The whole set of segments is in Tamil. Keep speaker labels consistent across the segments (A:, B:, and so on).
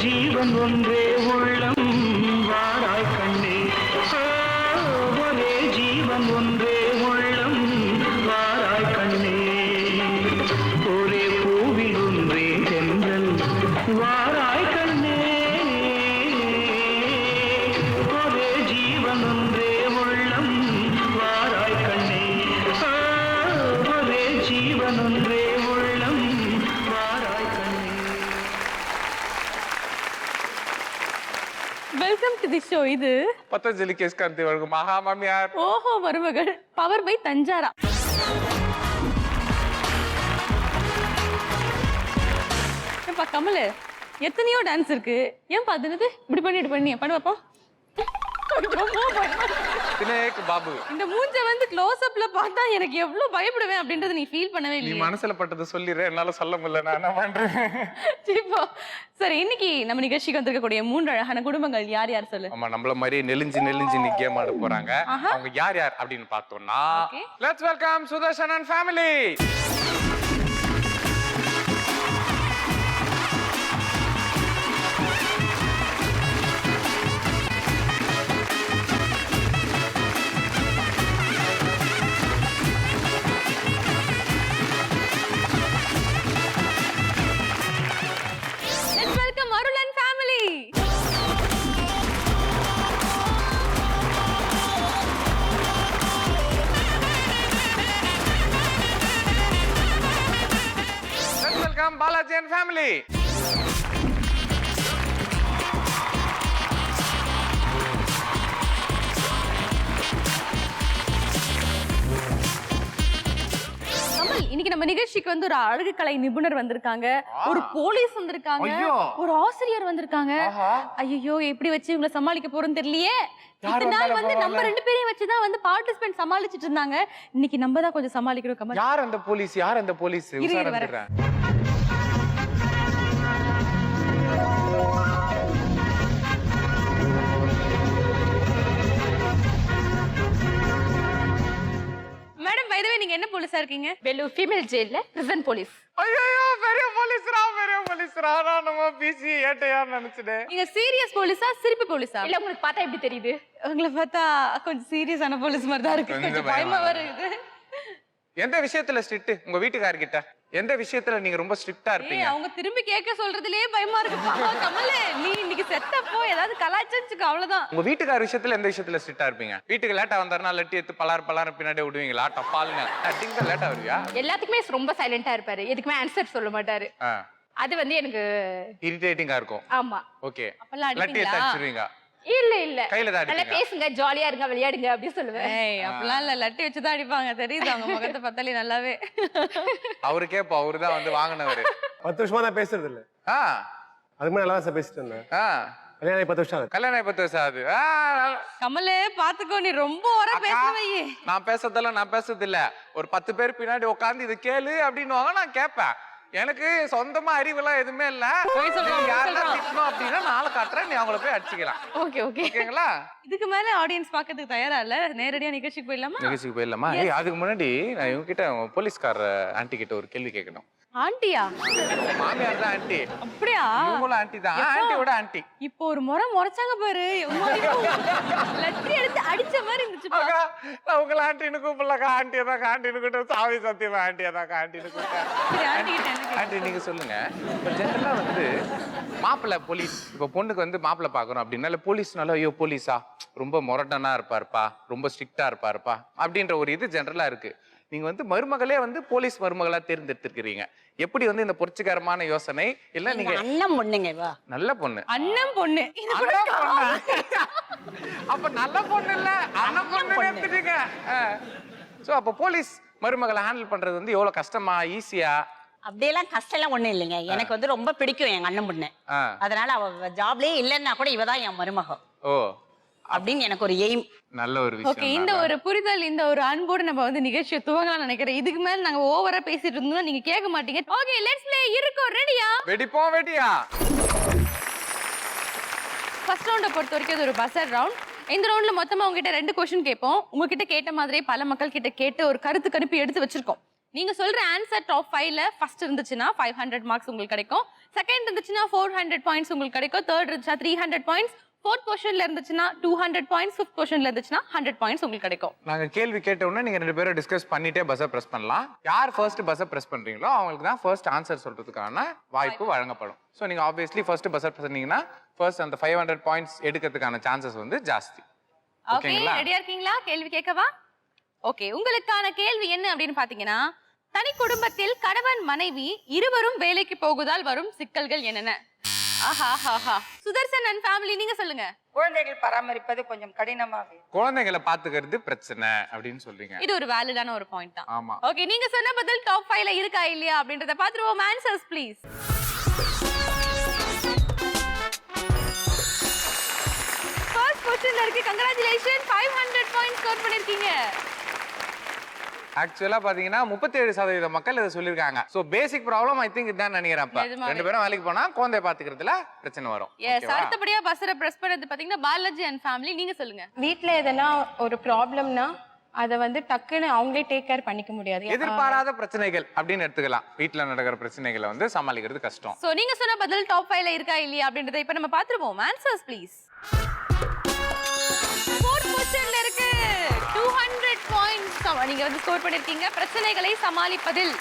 A: ஜீவன் ஒன்றே உள்ளம் வாராய் கண்ணே ஒரே ஜீவன் ஒன்றே உள்ளம் வாராய் கண்ணே ஒரே பூவில் ஒன்றே தென்றல் வாராய் கண்ணே ஒரே ஜீவன் ஒன்றே உள்ளம் வாராய் கண்ணே ஒரே ஜீவன் ஒன்றே உள்ளம் வாராய் கண்ணே.
B: Welcome to the show. இது
C: பத்தஞ்சலி கேஸ் காந்தி வழங்கும் மகா மாமியார்.
B: ஓஹோ மருமகள் பவர் பை தஞ்சாரா. ஏப்பா கமலு, எத்தனையோ டான்ஸ் இருக்கு, ஏன் பாத்துனது இப்படி பண்ணி பண்ண வைப்போம்.
C: தினேக் பாபு,
B: இந்த மூஞ்ச வந்து க்ளோஸ் அப்ல பார்த்தா எனக்கு எவ்வளவு பயப்படுவேன் அப்படின்றத நீ ஃபீல் பண்ணவே
C: நீ
B: இல்லையா?
C: மனசுல பட்டதை சொல்லிடுறேன், என்னால சொல்ல முடியல, நான் என்ன பண்றேன்.
B: இப்போ சரி, இன்னைக்கு நம்ம நிகழ்ச்சிக்கு வந்திருக்கக்கூடிய 3 அழகான குடும்பங்கள் யார் யார் சொல்லு.
C: ஆமா, நம்மள மாதிரி நெலிஞ்சு நீ கேம் ஆட போறாங்க. அவங்க யார் யார் அப்படின்னு பார்த்தோம்னா, let's welcome Sudarshan and family.
B: Let's welcome Arul and family.
C: Let's welcome Balaji and family.
B: Kamal, இன்னைக்கு நம்ம நிகழ்ச்சிக்கு வந்து ஒரு அழகு கலை நிபுணர் வந்திருக்காங்க, ஒரு போலீஸ் வந்திருக்காங்க, ஒரு ஆசிரியர் வந்திருக்காங்க. ஐயோ, எப்படி வச்சு இவங்களை சமாளிக்க போறோம்னு தெரியலையே. இத்தனை நாள் வந்து நம்ம 2 பேரையும் வச்சுதான் வந்து பார்ட்டிசிபென்ட் சமாளிச்சிட்டு இருந்தாங்க. இன்னைக்கு நம்ம தான் கொஞ்சம் சமாளிக்கிறோம். கமல்,
C: யார் அந்த போலீஸ்? யார் அந்த போலீஸ்? உசாரா வந்துடுறேன்.
B: மேடம், பை தி வே, நீங்க என்ன போலீஸா இருக்கீங்க? வெல்லூர் ஃபீமேல் ஜெயில்ல பிரசன்ட் போலீஸ்.
C: ஐயோ, பெரிய போலீஸ்ரா. நான் நம்ம பிசி ஏட்டையான்னு நினைச்சிட்டேன்.
B: நீங்க சீரியஸ் போலீஸா சிரிப்பு போலீஸா?
D: இல்ல, உங்களுக்கு பார்த்தா எப்படி தெரியுது?
B: உங்களை பார்த்தா கொஞ்சம் சீரியஸான போலீஸ் மாதிரி தான் இருக்கு. கொஞ்சம் பயமா வருது.
C: எந்த விஷயத்துல ஸ்ட்ரிக்ட்? உங்க வீட்டுக்காரர்கிட்ட எந்த விஷயத்துல நீங்க ரொம்ப ஸ்ட்ரிக்ட்டா இருப்பீங்க?
B: அவங்க திரும்பி கேட்க சொல்றதுலயே பயமா இருக்கு. கமல, நீ இன்னைக்கு செத்தப்போ ஏதாவது கலாச்சரிச்சுக்க, அவ்வளவுதான்.
C: உங்க வீட்டுக்கார விஷயத்துல எந்த விஷயத்துல ஸ்ட்ரிக்ட்டா இருப்பீங்க? வீட்டுக்கு லேட்டா வந்தாருன்னா லட்டி எடுத்து பலார் பின்னாடி விடுவீங்களா? டப்பால்னு டிங்க லேட்டா வருவியா?
D: எல்லாத்துக்குமே ரொம்ப சைலண்டா இருப்பாரு, எதுக்குமே ஆன்சர் சொல்ல மாட்டாரு. அது வந்து எனக்கு
C: இரிட்டேட்டிங்கா இருக்கும்.
D: ஆமா.
C: ஓகே,
B: அப்பெல்லாம்
C: லட்டி எடுத்து அடிச்சிருவீங்க?
D: இல்ல
C: கையில தான்
D: நல்லா
C: அடிப்பீங்க?
D: பேசுங்க, ஜாலியா இருங்க, விளையாடுங்க அப்படி சொல்லுவேன்.
B: அப்பெல்லாம் இல்ல, லட்டி வச்சுதான் அடிப்பாங்க. தெரியுது அவங்க முகத்தை பார்த்தாலே நல்லாவே.
C: அவரு கேப்பா, அவருதான் வந்து வாங்கினவரு.
E: 10 வருஷமா நான் பேசுறது இல்ல. அதுக்கு முன்னாடி நல்லா தான் பேசிட்டு இருந்தேன். கல்யாணம் 10 வருஷம் ஆகுது.
C: கல்யாணம் 10 வருஷம் ஆகுது.
B: கமலே, பாத்துக்கோ, நீ ரொம்ப வர பேசுவையே.
C: நான் பேசுறது இல்ல. ஒரு 10 பேர் பின்னாடி உட்கார்ந்து இது கேளு அப்படின்னு நான் கேட்பேன். எனக்கு சொந்தமா அறிவுலாம் எதுவுமே இல்ல. யாரெல்லாம் திட்டணும் அப்படின்னா நாளை காட்டுறேன், நீ அவங்கள போய் அடிச்சுக்கலாம். ஓகேங்களா?
B: இதுக்கு மேல ஆடியன்ஸ் பாக்கிறதுக்கு தயாரா இல்ல, நேரடியா நிகழ்ச்சிக்கு போயிடலாமா?
C: நிகழ்ச்சிக்கு போயிடலாமா? அதுக்கு முன்னாடி நான் இவங்க கிட்ட போலீஸ்கார ஆண்டி கிட்ட ஒரு கேள்வி கேட்கணும்.
B: ஆண்டியா?
C: மாமியார் தான் ஆண்டி.
B: அப்படியா?
C: இவங்களும் ஆண்டி தான். ஆண்டியோட ஆண்டி.
B: இப்போ ஒரு முறைச்சாங்க பாரு, லட்டி எடுத்து அடிச்ச மாதிரி இருந்துச்சு.
C: நான் உங்களை ஆண்டின்னு கூப்பிடலக்கா, ஆண்டியை தான் ஆண்டின்னு கூப்பிட்டு சாவி சத்தியமா ஆண்டியை தான் ஆண்டின்னு கூப்பிட்டேன். ஆண்டி, நீங்க சொல்லுங்க, இப்போ ஜென்ரலா வந்து மாப்பிள்ளை போலீஸ், இப்போ பொண்ணுக்கு வந்து மாப்பிள்ளை பாக்குறோம் அப்படின்னால போலீஸ்னால ஐயோ போலீஸா ரொம்ப மொரட்டனா இருப்பாருப்பா, ரொம்ப ஸ்ட்ரிக்டா இருப்பாருப்பா அப்படின்ற ஒரு இது ஜென்ரலா இருக்கு. நீங்க வந்து மருமகளே வந்து போலீஸ் மருமகளா தேர்ந்தெடுத்திருக்கிறீங்க. எப்படி வந்து இந்த புரட்சிகரமான யோசனை? இல்ல நீங்க
F: அண்ணன் பொண்ணுங்க?
C: நல்ல பொண்ணு.
B: அண்ணன் பொண்ணு.
C: அப்ப நல்ல பொண்ணு இல்ல, அண்ணன் பொண்ணு எடுத்துட்டீங்க. சோ அப்ப போலீஸ் மருமகளை ஹேண்டில் பண்றது வந்து எவ்வளவு கஷ்டமா, ஈஸியா?
F: அப்படியெல்லாம் கஷ்டம் எல்லாம் ஒண்ணும் இல்லைங்க. எனக்கு வந்து ரொம்ப பிடிக்கும் எங்க அண்ணன் பொண்ணு. அதனால அவ ஜாப்லயே இல்லைன்னா கூட இவதான் என் மருமகம்.
C: ஓ,
F: அப்படின்னு எனக்கு ஒரு எய்ம்.
C: நல்ல ஒரு விஷயம்.
B: ஓகே, இந்த ஒரு புரிதல், இந்த ஒரு அன்போடு நம்ம வந்து நிகழ்ச்சியை துவங்கலாம் நினைக்கிறேன். இதுக்கு மேல நாங்க ஓவரா பேசிட்டு இருந்தோம்னா நீங்க கேட்க மாட்டீங்க. Okay, let's play. இருக்கோ ரெடியா?
C: வெடிப்போம். வெடியா?
B: ஃபர்ஸ்ட் ரவுண்ட பொறுத்த வரைக்கும் இது ஒரு பஸர் ரவுண்ட். இந்த ரவுண்ட்ல மொத்தமா உங்ககிட்ட 2 क्वेश्चन கேட்போம். உங்ககிட்ட கேட்ட மாதிரியே பல மக்கள் கிட்ட கேட்டு ஒரு கருத்து கணிப்பு எடுத்து வச்சிருக்கோம். நீங்க சொல்ற ஆன்சர் டாப் 5ல ஃபர்ஸ்ட் இருந்துச்சுன்னா 500 மார்க்ஸ் உங்களுக்கு கிடைக்கும். செகண்ட் இருந்துச்சுன்னா 400 பாயிண்ட்ஸ் உங்களுக்கு கிடைக்கும். தேர்ட் இருந்துச்சுன்னா 300 பாயிண்ட்ஸ். ஃபோர்த் பொசிஷன்ல இருந்துச்சுன்னா 200 பாயிண்ட்ஸ். ஃபிஃப்த் பொசிஷன்ல இருந்துச்சுன்னா 100 பாயிண்ட்ஸ் உங்களுக்கு கிடைக்கும்.
C: நாங்க கேள்வி கேட்ட உடனே நீங்க 2 பேரும் டிஸ்கஸ் பண்ணிட்டே பஸ்ஸை பிரஸ் பண்ணலாம். யார் ஃபர்ஸ்ட் பஸ்ஸை பிரஸ் பண்றீங்களோ அவங்களுக்கு தான் ஃபர்ஸ்ட் ஆன்சர் சொல்றதுக்கான வாய்ப்பு வழங்கப்படும். ஸோ நீங்க ஆப்வியஸ்லி ஃபர்ஸ்ட் பஸ்ஸை பிரஸ் பண்ணீங்கன்னா ஃபர்ஸ்ட் அந்த 500 பாயிண்ட்ஸ் எடுக்கிறதுக்கான சான்சஸ் வந்து ஜாஸ்தி.
B: ஓகே, ரெடியா இருக்கீங்களா? கேள்வி கேட்கவா? ஓகே, உங்களுக்கான கேள்வி என்ன அப்படின்னு பாத்தீங்கன்னா, தனி குடும்பத்தில் கணவன் மனைவி இருவரும் வேலைக்கு போகுதால் வரும் சிக்கல்கள் என்னென்ன? ஆஹா, சுதர்சன் அண்ட் ஃபேமிலி நீங்க சொல்லுங்க.
G: குழந்தைகள் பராமரிப்பது கொஞ்சம் கடினமாக.
C: குழந்தைகளை பாத்துக்கிறது பிரச்சனை அப்படின்னு சொல்றீங்க.
B: இது ஒரு வேலிடான ஒரு பாயிண்ட் தான்.
C: ஆமா.
B: ஓகே, நீங்க சொன்ன பதில் டாப் 5ல இருக்கா இல்லையா அப்படின்றத பாத்துருவோம். Answers please. ஃபர்ஸ்ட் பொசிஷன்ல இருக்கு. கங்க்ராச்சுலேஷன், 500 பாயிண்ட்ஸ் ஸ்கோர் பண்ணிருக்கீங்க.
C: ஆக்சுவலா பாத்தீங்கன்னா 37% மக்கள் இதை சொல்லிருக்காங்க. So basic problem I think இதான் நினைக்கிறேன். அப்ப 2 பேரும் வேலைக்கு போனா குழந்தை பாத்துக்கிறதுல பிரச்சனை வரும்.
B: எஸ், அடுத்தபடியா பஸ்ஸரை பிரஸ் பண்ணது பாத்தீங்கன்னா பாலாஜி அண்ட் ஃபேமிலி நீங்க சொல்லுங்க.
H: வீட்ல எதனா ஒரு ப்ராப்ளம்னா அத வந்து டக்குன்னு அவங்களே டேக் கேர் பண்ணிக்க முடியாது.
C: எதிர்பாராத பிரச்சனைகள் அப்படின்னு எடுத்துக்கலாம். வீட்ல நடக்கிற பிரச்சனைகளை வந்து சமாளிக்கிறது கஷ்டம்.
B: சோ நீங்க சொன்ன பதில் டாப் 5ல இருக்கா இல்லையா அப்படின்றத இப்ப நம்ம பாத்துருவோம். Answers please. ஃபோர்த் பொசிஷன்ல இருக்கு. 200 பாயிண்ட்ஸ் நீங்க வந்து ஸ்கோர் பண்ணிருக்கீங்க. பிரச்சனைகளை சமாளிப்பதில்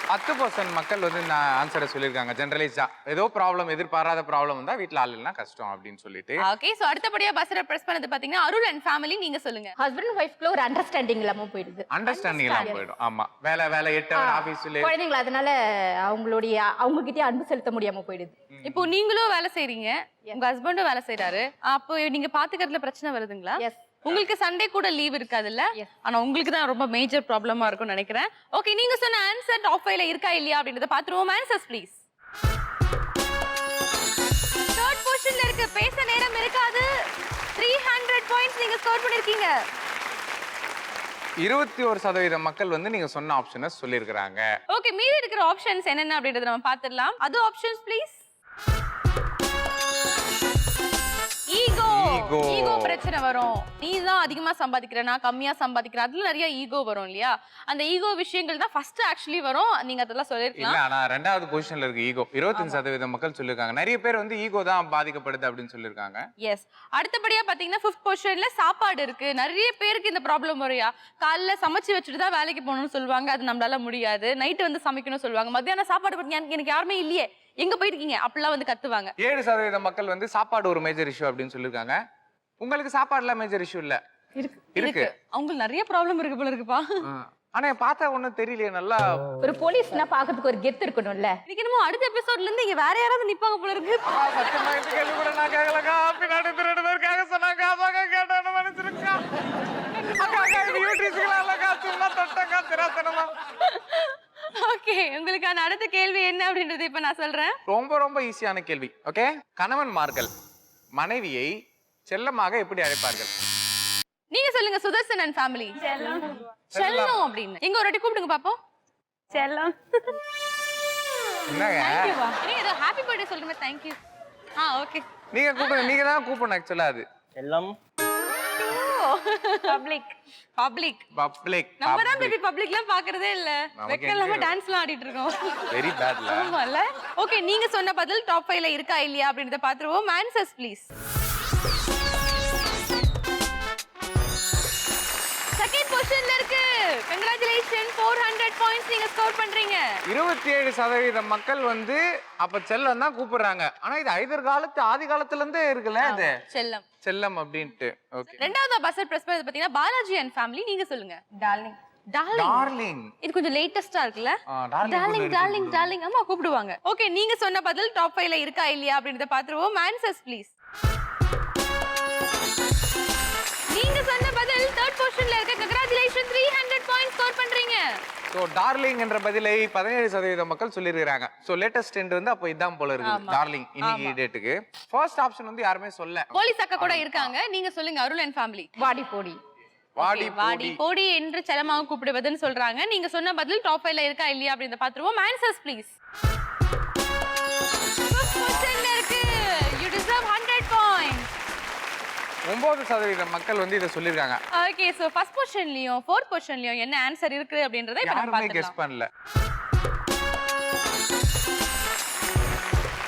C: 10% மக்கள் வந்து இந்த ஆன்சரை சொல்லியிருக்காங்க. ஜெனரலைஸா ஏதோ ப்ராப்ளம், எதிர்பாராத ப்ராப்ளம் வந்தா வீட்ல ஆள் இல்லைன்னா கஷ்டம் அப்படின்னு சொல்லிட்டு.
B: ஓகே, சோ அடுத்தபடியா பஸ்ஸரை பிரஸ் பண்ணது பாத்தீங்கன்னா அருள் அண்ட் ஃபேமிலி நீங்க சொல்லுங்க.
D: ஹஸ்பண்ட் அண்ட் ஒய்ஃப்க்குள்ள ஒரு அண்டர்ஸ்டாண்டிங் இல்லாம போயிடுது.
C: அண்டர்ஸ்டாண்டிங் இல்லாம போயிடும். ஆமா, வேலை 8 ஹவர் ஆபீஸ்ல
D: குழந்தைகள் அதனால அவங்க கிட்டே அன்பு செலுத்த முடியாம போயிடுது.
B: இப்போ நீங்களும் வேலை செய்றீங்க, உங்க ஹஸ்பண்டும் வேலை செய்றாரு. அப்போ நீங்க பாத்துக்கிறதுல பிரச்சனை வருதுங்களா?
D: எஸ்.
B: உங்களுக்கு சண்டே கூட லீவ் இருக்காதுல்ல? ஆனா உங்களுக்கு தான் ரொம்ப மேஜர் ப்ராப்ளமா இருக்கும்னு நினைக்கிறேன். ஓகே, நீங்க சொன்ன ஆன்சர் டாப் 5ல இருக்கா இல்லையா அப்படின்றத பாத்துருவோம். Answers please. தேர்ட் பொசிஷன்ல இருக்கு. பேச நேரம் இருக்காது. 300 பாயிண்ட்ஸ் நீங்க ஸ்கோர் பண்ணிருக்கீங்க.
C: 21% மக்கள் வந்து நீங்க சொன்ன ஆப்ஷனை சொல்லியிருக்காங்க.
B: ஓகே, மீதி இருக்கிற ஆப்ஷன்ஸ் என்னென்ன அப்படின்றத நம்ம பாத்துடலாம். அது ஆப்ஷன்ஸ் ப்ளீஸ். ஈகோ பிரச்சனை வரும். நீ தான் அதிகமா சம்பாதிக்கிற, நான் கம்மியா சம்பாதிக்கிறேன், அதுல நிறைய ஈகோ வரும் இல்லையா? அந்த ஈகோ விஷயங்கள் தான் ஃபர்ஸ்ட் ஆக்சுவலி வரும். நீங்க அதெல்லாம் சொல்லிருக்கலாம்.
C: இல்ல, ஆனா 2வது பொசிஷன்ல இருக்கு ஈகோ. 25% மக்கள் சொல்லிருக்காங்க. நிறைய பேர் வந்து ஈகோ தான் பாதிக்கப்படுது அப்படின்னு சொல்லிருக்காங்க.
B: எஸ், அடுத்தபடியா பாத்தீங்கன்னா 5th பொசிஷன்ல சாப்பாடு இருக்கு. நிறைய பேருக்கு இந்த ப்ராப்ளம் வரையா, காலைல சமைச்சு வச்சுட்டு தான் வேலைக்கு போகணும்னு சொல்லுவாங்க. அது நம்மளால முடியாது. நைட்டு வந்து சமைக்கணும்னு சொல்லுவாங்க. மத்தியானம் சாப்பாடு பண்ணி எனக்கு யாருமே இல்லையே, எங்க போயிருக்கீங்க அப்படிலாம் வந்து கத்துவாங்க.
C: 7% மக்கள் வந்து சாப்பாடு ஒரு மேஜர் இஷ்யூ அப்படின்னு சொல்லிருக்காங்க. உங்களுக்கு சாப்பாடுல மேஜர் இஷ்யூ இல்ல? இருக்கு.
B: அவங்களுக்கு நிறைய ப்ராப்ளம் இருக்கு போல இருக்குப்பா.
C: ஆனா பார்த்தா ஒண்ணும் தெரியலையே. நல்லா
D: ஒரு போலீஸ்னா பாக்கிறதுக்கு ஒரு கெத்து இருக்கணும்ல.
B: இன்னைக்கு என்னமோ அடுத்த எபிசோட்ல இருந்து இங்க வேற யாராவது நிப்பாங்க போல இருக்கு.
C: சத்தியமா இந்த கேள்வி கூட நான் கேட்கலக்கா. பின்னாடி 2 பேர் கேட்க சொன்னாங்க. அதாங்க கேட்டேன்னு நினைச்சிருக்கா. அக்கா இது யூடியூப்ல இல்லக்கா, சும்மா தொட்டக்கா திராத்தனமா.
B: ஓகே, உங்களுக்கான அடுத்த கேள்வி என்ன அப்படின்றது இப்ப நான் சொல்றேன்.
C: ரொம்ப ஈஸியான கேள்வி. ஓகே, கணவன்மார்கள் மனைவியை செல்லமாக எப்படி அழைப்பார்கள்?
B: நீங்க சொல்லுங்க. Sudarshan and family. செல்லம் அப்படின்னு எங்க ஒரு வாட்டி கூப்பிடுங்க பாப்போம்.
H: செல்லம்.
C: என்னங்க
B: நீங்க ஏதோ ஹாப்பி பர்த்டே சொல்றீங்க. Thank you. ஓகே,
C: நீங்க கூப்பிடுங்க. நீங்க தான் கூப்பிடணும் ஆக்சுவலா. அது
E: செல்லம்
B: பப்ளிக் நம்ம தான் பேபி பப்ளிக்லாம் பாக்குறதே இல்ல. வெக்கம் இல்லாம டான்ஸ்லாம் ஆடிட்டு இருக்கோம்.
C: வெரி பேட்ல.
B: ஆமால. ஓகே, நீங்க சொன்ன பதில் டாப் 5ல இருக்கா இல்லையா அப்படின்றத பாத்துருவோம். Answers please. செகண்ட் பொசிஷன்ல இருக்கு. கங்க்ராச்சுலேஷன், 400 பாயிண்ட்ஸ் நீங்க ஸ்கோர் பண்றீங்க.
C: 27% மக்கள் வந்து அப்ப செல்லம் தான் கூப்பிடுறாங்க. ஆனா இது ஆதி காலத்துல இருந்தே இருக்குல்ல இது செல்லம் அப்படின்ட்டு. ஓகே,
B: ரெண்டாவது பஸ்ஸர் பிரஸ் பண்ணது பாத்தீங்கன்னா பாலாஜி அண்ட் ஃபேமிலி நீங்க சொல்லுங்க. டார்லிங். இது கொஞ்சம் லேட்டஸ்டா இருக்குல்ல? டார்லிங் அம்மா கூப்பிடுவாங்க. ஓகே, நீங்க சொன்ன பதில் டாப் 5ல இருக்கா இல்லையா அப்படின்றத பாத்துருவோம். Answers please. நீங்க சொன்ன பதில் தேர்ட் பொசிஷன்ல இருக்கு. கங்க்ராச்சுலேஷன், 300 பாயிண்ட்ஸ் ஸ்கோர் பண்றீங்க.
C: சோ டார்லிங் என்ற பதிலை 17% மக்கள் சொல்லிருக்காங்க. சோ லேட்டஸ்ட் ட்ரெண்ட் வந்து அப்ப இதான் போல இருக்கு. டார்லிங் இன்னைக்கு டேட்டுக்கு ஃபர்ஸ்ட் ஆப்ஷன் வந்து யாருமே சொல்ல.
B: போலீஸ் அக்கா கூட இருக்காங்க. நீங்க சொல்லுங்க. அருள் அண்ட் ஃபேமிலி.
D: வாடி போடி.
B: வாடி போடி என்று செல்லமாக கூப்பிடுவதுன்னு சொல்றாங்க. நீங்க சொன்ன பதில் டாப் 5ல இருக்கா இல்லையா அப்படின்றத பாத்துருவோம். Answers please. You deserve 100 points.
C: 9% மக்கள் வந்து இதை சொல்லியிருக்காங்க.
B: ஓகே சோ ஃபர்ஸ்ட் பொசிஷன்லயும் 4th பொசிஷன்லயும் என்ன ஆன்சர் இருக்கு அப்படின்றதை இப்ப நம்ம
C: யாருமே கெஸ்
B: பார்க்கலாம்.
C: பண்ணல.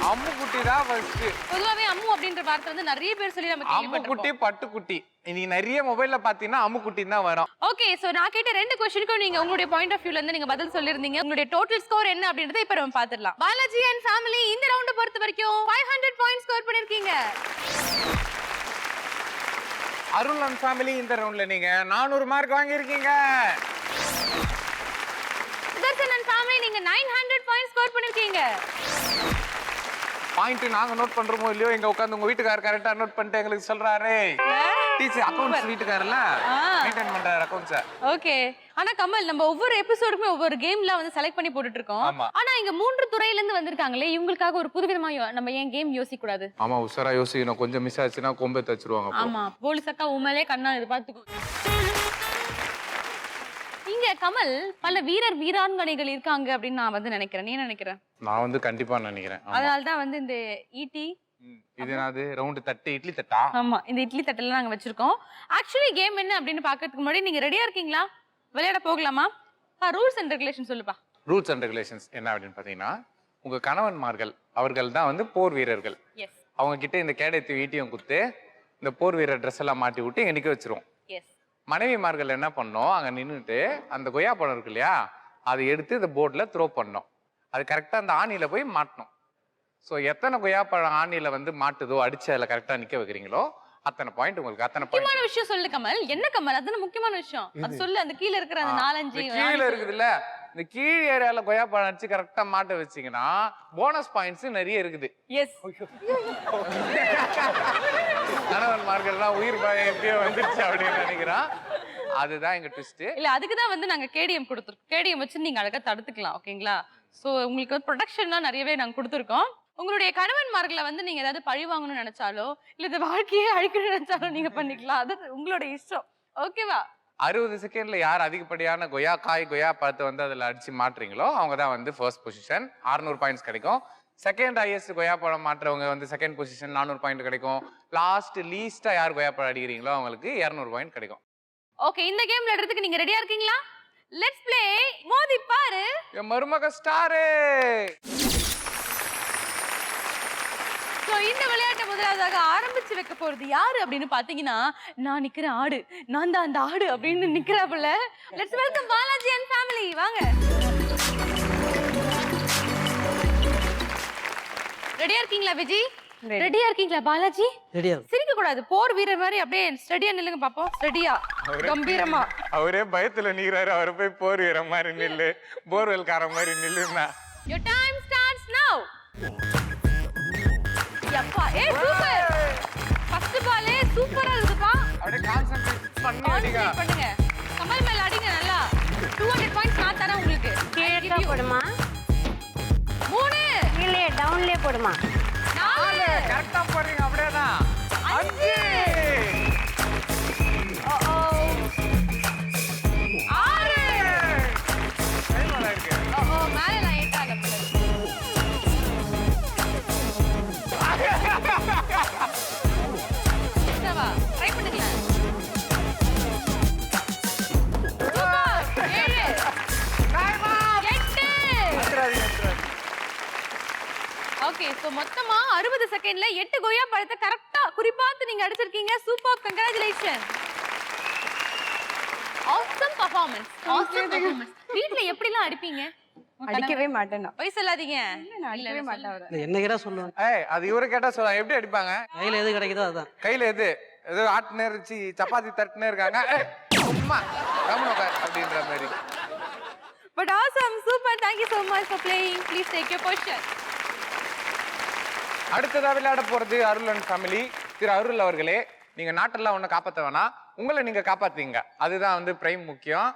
C: அம்முக்குட்டி தான் ஃபர்ஸ்ட்.
B: பொதுவாவே அம்மு அப்படின்ற வார்த்தை வந்து நிறைய பேர் சொல்லி நம்ம
C: அம்முக்குட்டி
B: கேள்விப்பட்டிருக்கோம்.
C: பட்டுக்குட்டி. இன்னைக்கு நிறைய மொபைல்ல பாத்தீங்கன்னா அம்முக்குட்டி தான் வரும்.
B: ஓகே சோ நான் கேட்ட 2 क्वेश्चनக்கும் நீங்க உங்களுடைய பாயிண்ட் ஆஃப் வியூல இருந்து நீங்க பதில் சொல்லிருந்தீங்க. உங்களுடைய டோட்டல் ஸ்கோர் என்ன அப்படின்றதை இப்ப நம்ம பாத்துடலாம். பாலாஜி அண்ட் ஃபேமிலி இந்த ரவுண்ட பொறுத்த வரைக்கும் 500 பாயிண்ட்ஸ் ஸ்கோர் பண்ணிருக்கீங்க.
C: அருள் அண்ட் ஃபேமிலி இந்த ரவுண்ட்ல நீங்க 400 மார்க் வாங்கியிருக்கீங்க.
B: சுதர்சன் அண்ட் ஃபேமிலி நீங்க 900 பாயிண்ட்ஸ் ஸ்கோர் பண்ணிருக்கீங்க.
C: பாயிண்ட் நாங்க நோட் பண்றோமோ இல்லையோ இங்க உட்கார்ந்து உங்க வீட்டுக்காரர் கரெக்டா நோட் பண்ணிட்டு எங்களுக்கு சொல்றாரு. டீச்சர் அக்கவுண்ட்ஸ் வீட்டுக்காரர்ல மெயின்டைன் பண்றாரு அக்கவுண்ட்ஸ்.
B: ஓகே ஆனா கமல் நம்ம ஒவ்வொரு எபிசோடுக்குமே ஒவ்வொரு கேம்ல வந்து செலக்ட் பண்ணி போட்டுட்டு இருக்கோம். ஆனா இங்க 3 துறையில இருந்து வந்திருக்காங்களே இவங்களுக்காக ஒரு புதுவிதமா நம்ம ஏன் கேம் யோசிக்க கூடாது?
C: ஆமா உஷாரா யோசிக்கணும். கொஞ்சம் மிஸ் ஆச்சுன்னா கொம்பை தச்சிருவாங்க.
B: ஆமா போலீஸ் அக்கா உண்மையிலே கண்ணா இது பாத்துக்கோ. இங்க கமல் பல வீரர் வீராங்கனைகள் இருக்காங்க அப்படின்னு நான் வந்து நினைக்கிறேன். நீ என்ன நினைக்கிற?
C: நான் வந்து கண்டிப்பா நினைக்கிறேன்.
B: அதனாலதான் வந்து இந்த ஈட்டி
C: இது என்னது ரவுண்ட் தட்டு இட்லி தட்டா?
B: ஆமா இந்த இட்லி தட்டெல்லாம் நாங்க வச்சிருக்கோம். ஆக்சுவலி கேம் என்ன அப்படின்னு பாக்கிறதுக்கு முன்னாடி நீங்க ரெடியா இருக்கீங்களா? விளையாட போகலாமா? ரூல்ஸ் அண்ட் ரெகுலேஷன் சொல்லுப்பா.
C: ரூல்ஸ் அண்ட் ரெகுலேஷன்ஸ் என்ன அப்படின்னு பாத்தீங்கன்னா உங்க கணவன்மார்கள் அவர்கள் தான் வந்து போர் வீரர்கள்.
B: எஸ்
C: அவங்க கிட்ட இந்த கேடயத்தை ஈட்டியும் குத்து இந்த போர் வீரர் ட்ரெஸ் எல்லாம் மாட்டி விட்டு இங்க நிக்க வச்சிருவோம்.
B: எஸ்
C: மனைவிமார்கள் என்ன பண்ணோம் அங்க நின்றுட்டு அந்த கொய்யா பழம் இருக்கு இல்லையா அதை எடுத்து இந்த போர்ட்ல த்ரோ பண்ணோம். அது கரெக்டா அந்த ஆணியில போய் மாட்டணும். ஸோ எத்தனை கொய்யா பழம் ஆணியில வந்து மாட்டுதோ அடிச்சு அதில் கரெக்டா நிக்க வைக்கிறீங்களோ அத்தனை பாயிண்ட் உங்களுக்கு. அத்தனை
B: முக்கியமான விஷயம் சொல்லு கமல். என்ன கமல் அதுன்னு முக்கியமான விஷயம் அது சொல்லு. அந்த கீழ இருக்கிற அந்த 4-5
C: கீழே இருக்குதுல்ல இந்த கீழ் ஏரியால கொய்யா பழம் அடிச்சு கரெக்டா மாட்ட வச்சீங்கன்னா போனஸ் பாயிண்ட்ஸ் நிறைய இருக்குது.
B: எஸ்
C: கணவன்மார்கள்லாம் உயிர் பயம் எப்படியோ வந்துருச்சு அப்படின்னு நினைக்கிறான். அதுதான் எங்க ட்விஸ்ட்.
B: இல்ல அதுக்கு தான் வந்து நாங்க கேடிஎம் கொடுத்துருக்கோம். கேடிஎம் வச்சு நீங்க அழகா தடுத்துக்கலாம். ஓகேங்களா? சோ உங்களுக்கு வந்து ப்ரொடெக்ஷன்லாம் நிறையவே நாங்க கொடுத்துருக்கோம். உங்களுடைய கணவன்மார்களை வந்து நீங்க ஏதாவது பழி வாங்கணும்னு நினைச்சாலோ இல்ல இந்த வாழ்க்கையே அழிக்கணும்னு நினைச்சாலும் நீங்க பண்ணிக்கலாம். அது உங்களோட இஷ்டம். ஓகேவா?
C: 60 செகண்ட்ல யார் அதிகப்படியான கொய்யா பழத்தை வந்து அதுல அடிச்சு மாட்டுறீங்களோ அவங்க தான் வந்து ஃபர்ஸ்ட் பொசிஷன். 600 பாயிண்ட்ஸ் கிடைக்கும். செகண்ட் ஹையஸ்ட் கொய்யா பழம் மாட்டுறவங்க வந்து செகண்ட் பொசிஷன் 400 பாயிண்ட் கிடைக்கும். லாஸ்ட் லீஸ்டா யார் கொய்யா பழம் அடிக்கிறீங்களோ அவங்களுக்கு 200 பாயிண்ட் கிடைக்கும்.
B: ஓகே இந்த கேம் விளையாடுறதுக்கு நீங்க ரெடியா இருக்கீங்களா? லெட்ஸ் ப்ளே மோதி பாரு.
C: என் மருமக ஸ்டார்.
B: சோ இந்த விளையாட்டை முதலாவதாக ஆரம்பிச்சு வைக்க போறது யாரு அப்படின்னு பாத்தீங்கன்னா நான் நிக்கிற ஆடு. நான் தான் அந்த ஆடு அப்படின்னு நிக்கிறாப்புல. Let's welcome Balaji and family. வாங்க. ரெடியா இருக்கீங்களா விஜி? ரெடியா இருக்கீங்களா பாலாஜி?
I: ரெடியா.
B: சிரிக்க கூடாது. போர் வீரர் மாதிரி அப்படியே ஸ்டடியா நில்லுங்க பாப்போம். ஸ்டடியா கம்பீரமா.
C: அவரே பயத்துல நீராரு. அவரை போய் போர் வீர மாதிரி நில்லு போர்வெல்கார மாதிரி நில்லுன்னா.
B: Your time starts now. யப்பா ஏய் சூப்பர். ஃபர்ஸ்ட் பாலே சூப்பரா இருக்குப்பா.
C: அப்படியே கான்சென்ட்ரேட் பண்ணி அடிங்க.
B: பண்ணுங்க. கமல் மேல அடிங்க நல்லா. 200 பாயிண்ட்ஸ் நான் தரேன் உங்களுக்கு.
F: கீழே போடுமா?
B: 3
F: கீழே டவுன்லயே போடுமா?
B: 4
C: கரெக்டா போறீங்க. அப்படியே தான்.
B: 5 6
C: கையில இருக்கு.
B: மேல நான் ஏட்டால ட்ரை பண்ணுங்க. சூப்பர் 7 8 ஓகே சோ மொத்தமா 60 செகண்ட்ல 8 கொய்யா பழத்தை கரெக்ட்டா குறிப்பாத்து நீங்க அடிச்சிருக்கீங்க. Super congratulation. Awesome performance. வீட்ல எப்படிலாம் அடிப்பீங்க?
H: அடிக்கவே மாட்டேன்.
B: போய் சொல்லாதீங்க.
H: அடிக்கவே மாட்டேன்.
I: என்ன கேட்டா சொல்லுவேன்.
C: ஏய் அது இவரை கேட்டா சொல்ல எப்படி அடிப்பாங்க?
I: கையில எது கிடைக்குதோ அதுதான்.
C: கையில எது ஏதோ ஆட்டு நேரிச்சு சப்பாத்தி தட்டுனே இருக்காங்க. சும்மா அப்படின்ற மாதிரி.
B: But awesome, super. Thank you so much for playing. Please take your position.
C: அடுத்ததா விளையாட போறது அருள் அண்ட் ஃபேமிலி. திரு அருள் அவர்களே நீங்க நாட்டெல்லாம் ஒண்ணு காப்பாத்த வேணாம். உங்களை நீங்க காப்பாத்தீங்க. அதுதான் வந்து பிரைம் முக்கியம்.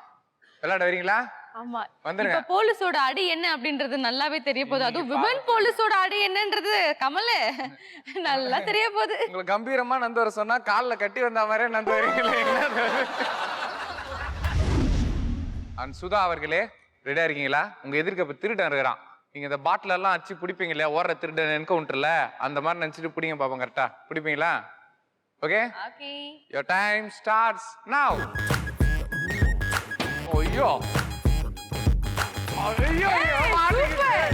C: விளையாட வரீங்களா?
B: ஆமா.
C: வந்துருங்க.
B: இப்ப போலீஸோட அடி என்ன அப்படின்றது நல்லாவே தெரிய போகுது. அதுவும் விமன் போலீஸோட அடி என்னன்றது கமல நல்லா தெரிய போகுது.
C: உங்களுக்கு கம்பீரமா நந்து வர சொன்னா கால்ல கட்டி வந்த மாதிரியே நந்து வரீங்களே. அண்ட் சுதா அவர்களே ரெடியா இருக்கீங்களா? உங்க எதிர்க்க இப்ப திருடன் இருக்கிறான். நீங்க இந்த பாட்டில் எல்லாம் அச்சு பிடிப்பீங்க இல்லையா? ஓடுற திருடன் என்கவுண்டர்ல அந்த மாதிரி நினைச்சிட்டு பிடிங்க பாப்போம். கரெக்டா பிடிப்பீங்களா? Okay
B: okay
C: your time starts now ஐயோ ஐயோ
B: சூப்பர்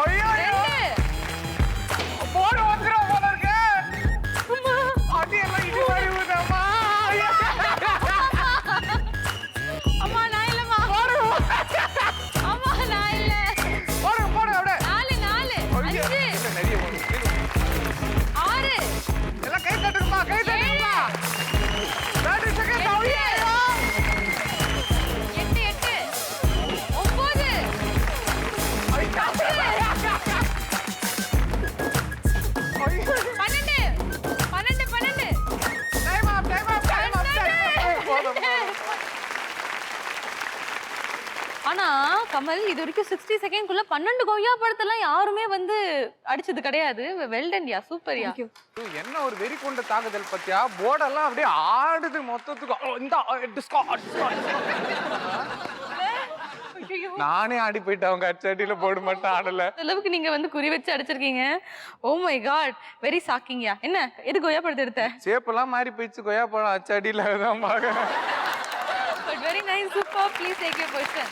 C: ஐயோ போடு வந்துரும் போல இருக்கு அது எல்லாம் இது மாதிரி விடுமா
B: அம்மா நான் இல்லம்மா அம்மா நான் இல்ல
C: போடு போடு அப்படியே
B: 4
C: ஐயோ,
B: 5
C: இல்ல, நிறைய போடு.
B: 6
C: எல்லாம் கை தட்டுங்கம்மா கை தட்டுங்கம்மா 30 செகண்ட் ஐயோ
B: 8 9 ஆனா கமல் இது வரைக்கும் 60 செகண்ட்குள்ள 12 கொய்யா பழத்தெல்லாம் யாருமே வந்து அடிச்சது கிடையாது. வெல்டன்யா சூப்பர்யா.
C: என்ன ஒரு வெறி கொண்ட தாக்குதல் பத்தியா போர்டெல்லாம் அப்படியே ஆடுது மொத்தத்துக்கும் இந்த நானே ஆடி போயிட்டு அவங்க அச்சடியில போட மாட்டேன் ஆடல
B: அளவுக்கு நீங்க வந்து குறி வச்சு அடிச்சிருக்கீங்க. ஓ மை காட் வெரி ஷாக்கிங்யா. என்ன எது கொய்யா பழத்தை எடுத்த?
C: சேப்பெல்லாம் மாறி போயிடுச்சு கொய்யா பழம் அச்சடியில தான் பாக்க.
B: But very nice super. Please take your question.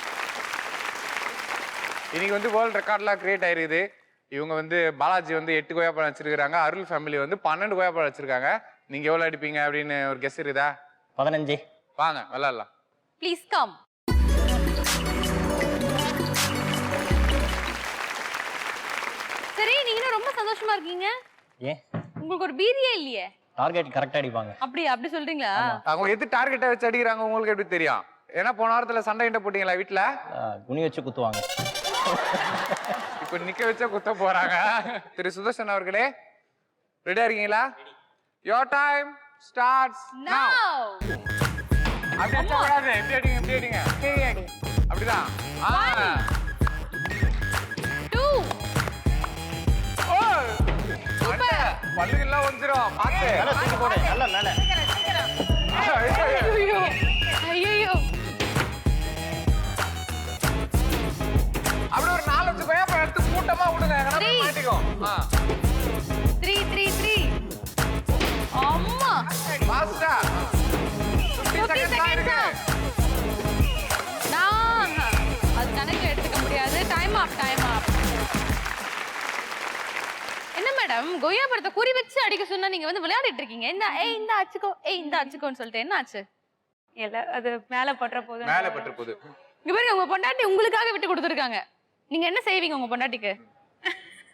C: இன்னைக்கு வந்து வேர்ல்ட் ரெக்கார்ட்லாம் கிரியேட் ஆயிருக்குது. இவங்க வந்து பாலாஜி வந்து 8 கொய்யா பழம் வச்சிருக்காங்க. அருள் ஃபேமிலி வந்து 12 கொய்யா பழம் வச்சிருக்காங்க. நீங்க எவ்வளவு அடிப்பீங்க அப்படின்னு ஒரு கெஸ் இருக்குதா?
I: 15.
C: வாங்க விளையாடலாம்.
B: Please come. சரி நீங்க ரொம்ப சந்தோஷமா இருக்கீங்க.
I: ஏன்
B: உங்களுக்கு ஒரு பீதியே இல்லையே?
I: டார்கெட் கரெக்டா அடிப்பாங்க.
B: அப்படி சொல்றீங்களா?
C: அவங்க எது டார்கெட்டை வச்சு அடிக்கிறாங்க உங்களுக்கு எப்படி தெரியும்? ஏன்னா போன வாரத்துல சண்டை கிட்ட போட்டீங்களா வீட்டுல?
I: குனி வச்சு குத்துவாங்க.
C: இப்ப நிக்க வச்சா குத்த போறாங்க. திரு சுதர்சன் அவர்களே ரெடியா இருக்கீங்களா? Your time starts now. அப்படி அடிங்க எப்படி அடிங்க அப்படிதான்.
B: 2
C: பல்லுகள்லாம் வந்துரும் பாத்து.
I: நல்லா தூக்கி போடு. நல்லா மேல.
B: ஐயோ
C: அப்படி ஒரு 4-5 கொய்யா பழம் எடுத்து கூட்டமா விடுங்க. மாட்டிக்கும்.
B: 3 அம்மா
C: ஃபாஸ்டா 50 செகண்ட்ஸ் இருக்கு.
B: நான் அது கணக்கு எடுத்துக்க முடியாது. Time app. என்ன மேடம் கொய்யா பழத்தை குறி வச்சு அடிக்க சொன்னா நீங்க வந்து விளையாடிட்டு இருக்கீங்க. இந்த அச்சுக்கோ இந்த அச்சுக்கோன்னு சொல்லிட்டு என்ன ஆச்சு?
H: இல்ல அது மேல பற்ற போது
C: மேல பட்டு போகுது.
B: இங்க பாருங்க உங்க பொண்டாட்டி உங்களுக்காக விட்டு கொடுத்துருக்காங்க. நீங்க என்ன செய்வீங்க உங்க பொண்டாட்டிக்கு?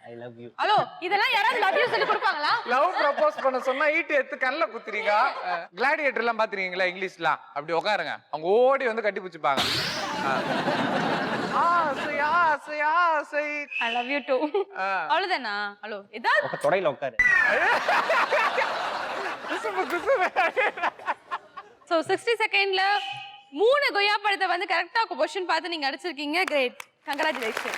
I: ஐ லவ் யூ.
B: ஹலோ இதெல்லாம் யாராவது லவ் யூ சொல்லி கொடுப்பாங்களா?
C: லவ் ப்ரப்போஸ் பண்ண சொன்னா ஈட்டி எடுத்து கண்ணுல குத்துறீங்க. கிளாடியேட்டர் எல்லாம் பாத்துறீங்களா இங்கிலீஷ்லாம்? அப்படி உட்காருங்க. அவங்க ஓடி வந்து கட்டி பிடிச்சுப்பாங்க.
H: I love you too.
B: அவ்வளவுதானா? ஹலோ ஏதாவது
I: தொடையில உட்காரு.
B: சோ 60 செகண்ட்ல 3 கொய்யா பழத்தை வந்து கரெக்டா क्वेश्चन பார்த்து நீங்க அடிச்சிருக்கீங்க. கிரேட். கங்க்ராச்சுலேஷன்.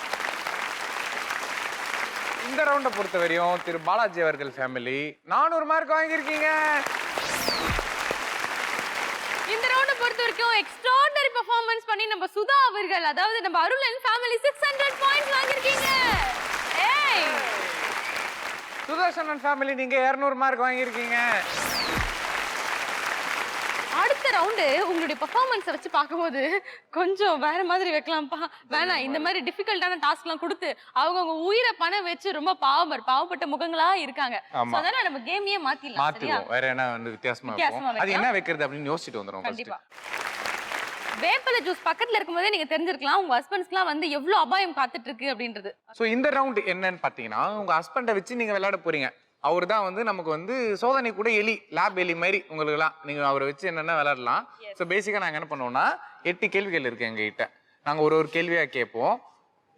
C: இந்த ரவுண்ட பொறுத்தவரையும் திரு பாலாஜி அவர்கள் ஃபேமிலி 400 மார்க் வாங்கியிருக்கீங்க.
B: இந்த ரவுண்ட பொறுத்த வரைக்கும் எக்ஸ்ட்ராordinary பெர்ஃபார்மன்ஸ் பண்ணி நம்ம சுதா அவர்கள் அதாவது நம்ம அருளன் ஃபேமிலி 600 பாயிண்ட்ஸ் வாங்கியிருக்கீங்க. ஏய்
C: சுதர்சன் ஃபேமிலி நீங்க 200 மார்க் வாங்கியிருக்கீங்க.
B: அடுத்த ரவுண்டு உங்களுடைய பெர்ஃபார்மன்ஸை வச்சு பார்க்கும்போது கொஞ்சம் வேற மாதிரி வைக்கலாம்ப்பா. வேணாம் இந்த மாதிரி டிஃபிகல்ட்டான டாஸ்க்லாம் கொடுத்து அவங்க உயிரை பணம் வச்சு ரொம்ப பாவப்பட்ட முகங்களா இருக்காங்க. அதனால நம்ம கேமையே மாத்திடலாம்.
C: வேற என்ன வந்து வித்தியாசமா இருக்கும். அது என்ன வைக்கிறது அப்படின்னு யோசிச்சுட்டு வந்துரும்.
B: கண்டிப்பா வேப்பலை ஜூஸ் பக்கத்துல இருக்கும்போதே நீங்க தெரிஞ்சிருக்கலாம் உங்க ஹஸ்பண்ட்ஸ்லாம் வந்து எவ்வளவு அபாயம் காத்துட்டு இருக்கு அப்படின்றது.
C: சோ இந்த ரவுண்ட் என்னன்னு பாத்தீங்கன்னா உங்க ஹஸ்பண்டை வச்சு நீங்க விளையாட போறீங்க. அவர் தான் வந்து நமக்கு வந்து சோதனை கூட எலி லேப் எலி மாதிரி உங்களுக்குலாம் நீங்க அவரை வச்சு என்னென்ன விளையாடலாம். ஸோ பேசிக்கா நாங்க என்ன பண்ணுவோம்னா 8 கேள்விகள் இருக்கு எங்ககிட்ட. நாங்க ஒரு கேள்வியா கேட்போம்.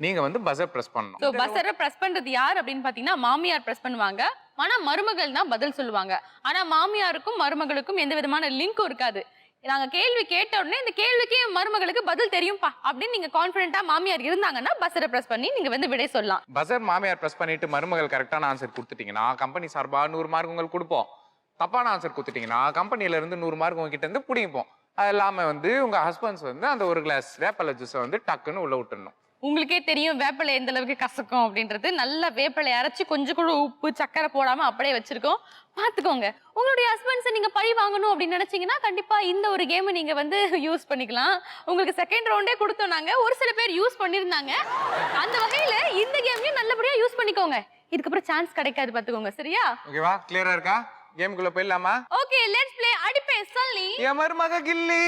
C: நீங்க வந்து பஸர் பிரஸ் பண்ணணும்.
B: ஸோ பஸரை பிரஸ் பண்றது யார் அப்படின்னு பாத்தீங்கன்னா மாமியார் பிரஸ் பண்ணுவாங்க. ஆனா மருமகள் தான் பதில் சொல்லுவாங்க. ஆனா மாமியாருக்கும் மருமகளுக்கும் எந்த விதமான லிங்க்கும் இருக்காது. நாங்க கேள்வி கேட்ட உடனே இந்த கேள்விக்கு மருமகளுக்கு பதில் தெரியும்பா அப்படின்னு நீங்க கான்பிடென்ட்டா மாமியார் இருந்தாங்கன்னா பஸரை பிரஸ் பண்ணி நீங்க வந்து விடை சொல்லலாம்.
C: பஸர் மாமியார் பிரஸ் பண்ணிட்டு மருமகள் கரெக்டான ஆன்சர் கொடுத்துட்டீங்கன்னா கம்பெனி சார்பா 100 மார்க் உங்களுக்கு கொடுப்போம். தப்பான ஆன்சர் கொடுத்துட்டீங்கன்னா கம்பெனில இருந்து 100 மார்க் உங்ககிட்ட இருந்து பிடிப்போம். அது இல்லாம வந்து உங்க ஹஸ்பண்ட்ஸ் வந்து அந்த ஒரு கிளாஸ் வேப்பலை ஜூஸை வந்து டக்குன்னு உள்ள விட்டுடணும்.
B: உங்களுக்கே தெரியும் வேப்பிலை எந்த அளவுக்கு கசக்கும் அப்படின்றது. நல்ல வேப்பிலை அரைச்சு கொஞ்சம் கூட உப்பு சக்கரை போடாம அப்படியே வச்சிருக்கோம். பாத்துக்கோங்க. உங்களுடைய ஹஸ்பண்ட்ஸை நீங்க பழி வாங்கணும் அப்படின்னு நினைச்சீங்கன்னா கண்டிப்பா இந்த ஒரு கேமை நீங்க வந்து யூஸ் பண்ணிக்கலாம். உங்களுக்கு செகண்ட் ரவுண்டே கொடுத்தோம் நாங்க. ஒரு சில பேர் யூஸ் பண்ணிருந்தாங்க. அந்த வகையில இந்த கேமையும் நல்லபடியா யூஸ் பண்ணிக்கோங்க. இதுக்கப்புறம் சான்ஸ் கிடைக்காது பாத்துக்கோங்க. சரியா?
C: ஓகேவா? கிளியரா இருக்கா? கேமுக்குள்ள போயிடலாமா?
B: ஓகே, லெட்ஸ் ப்ளே அடிப்பே சொல்லி.
C: என் மருமக கில்லி.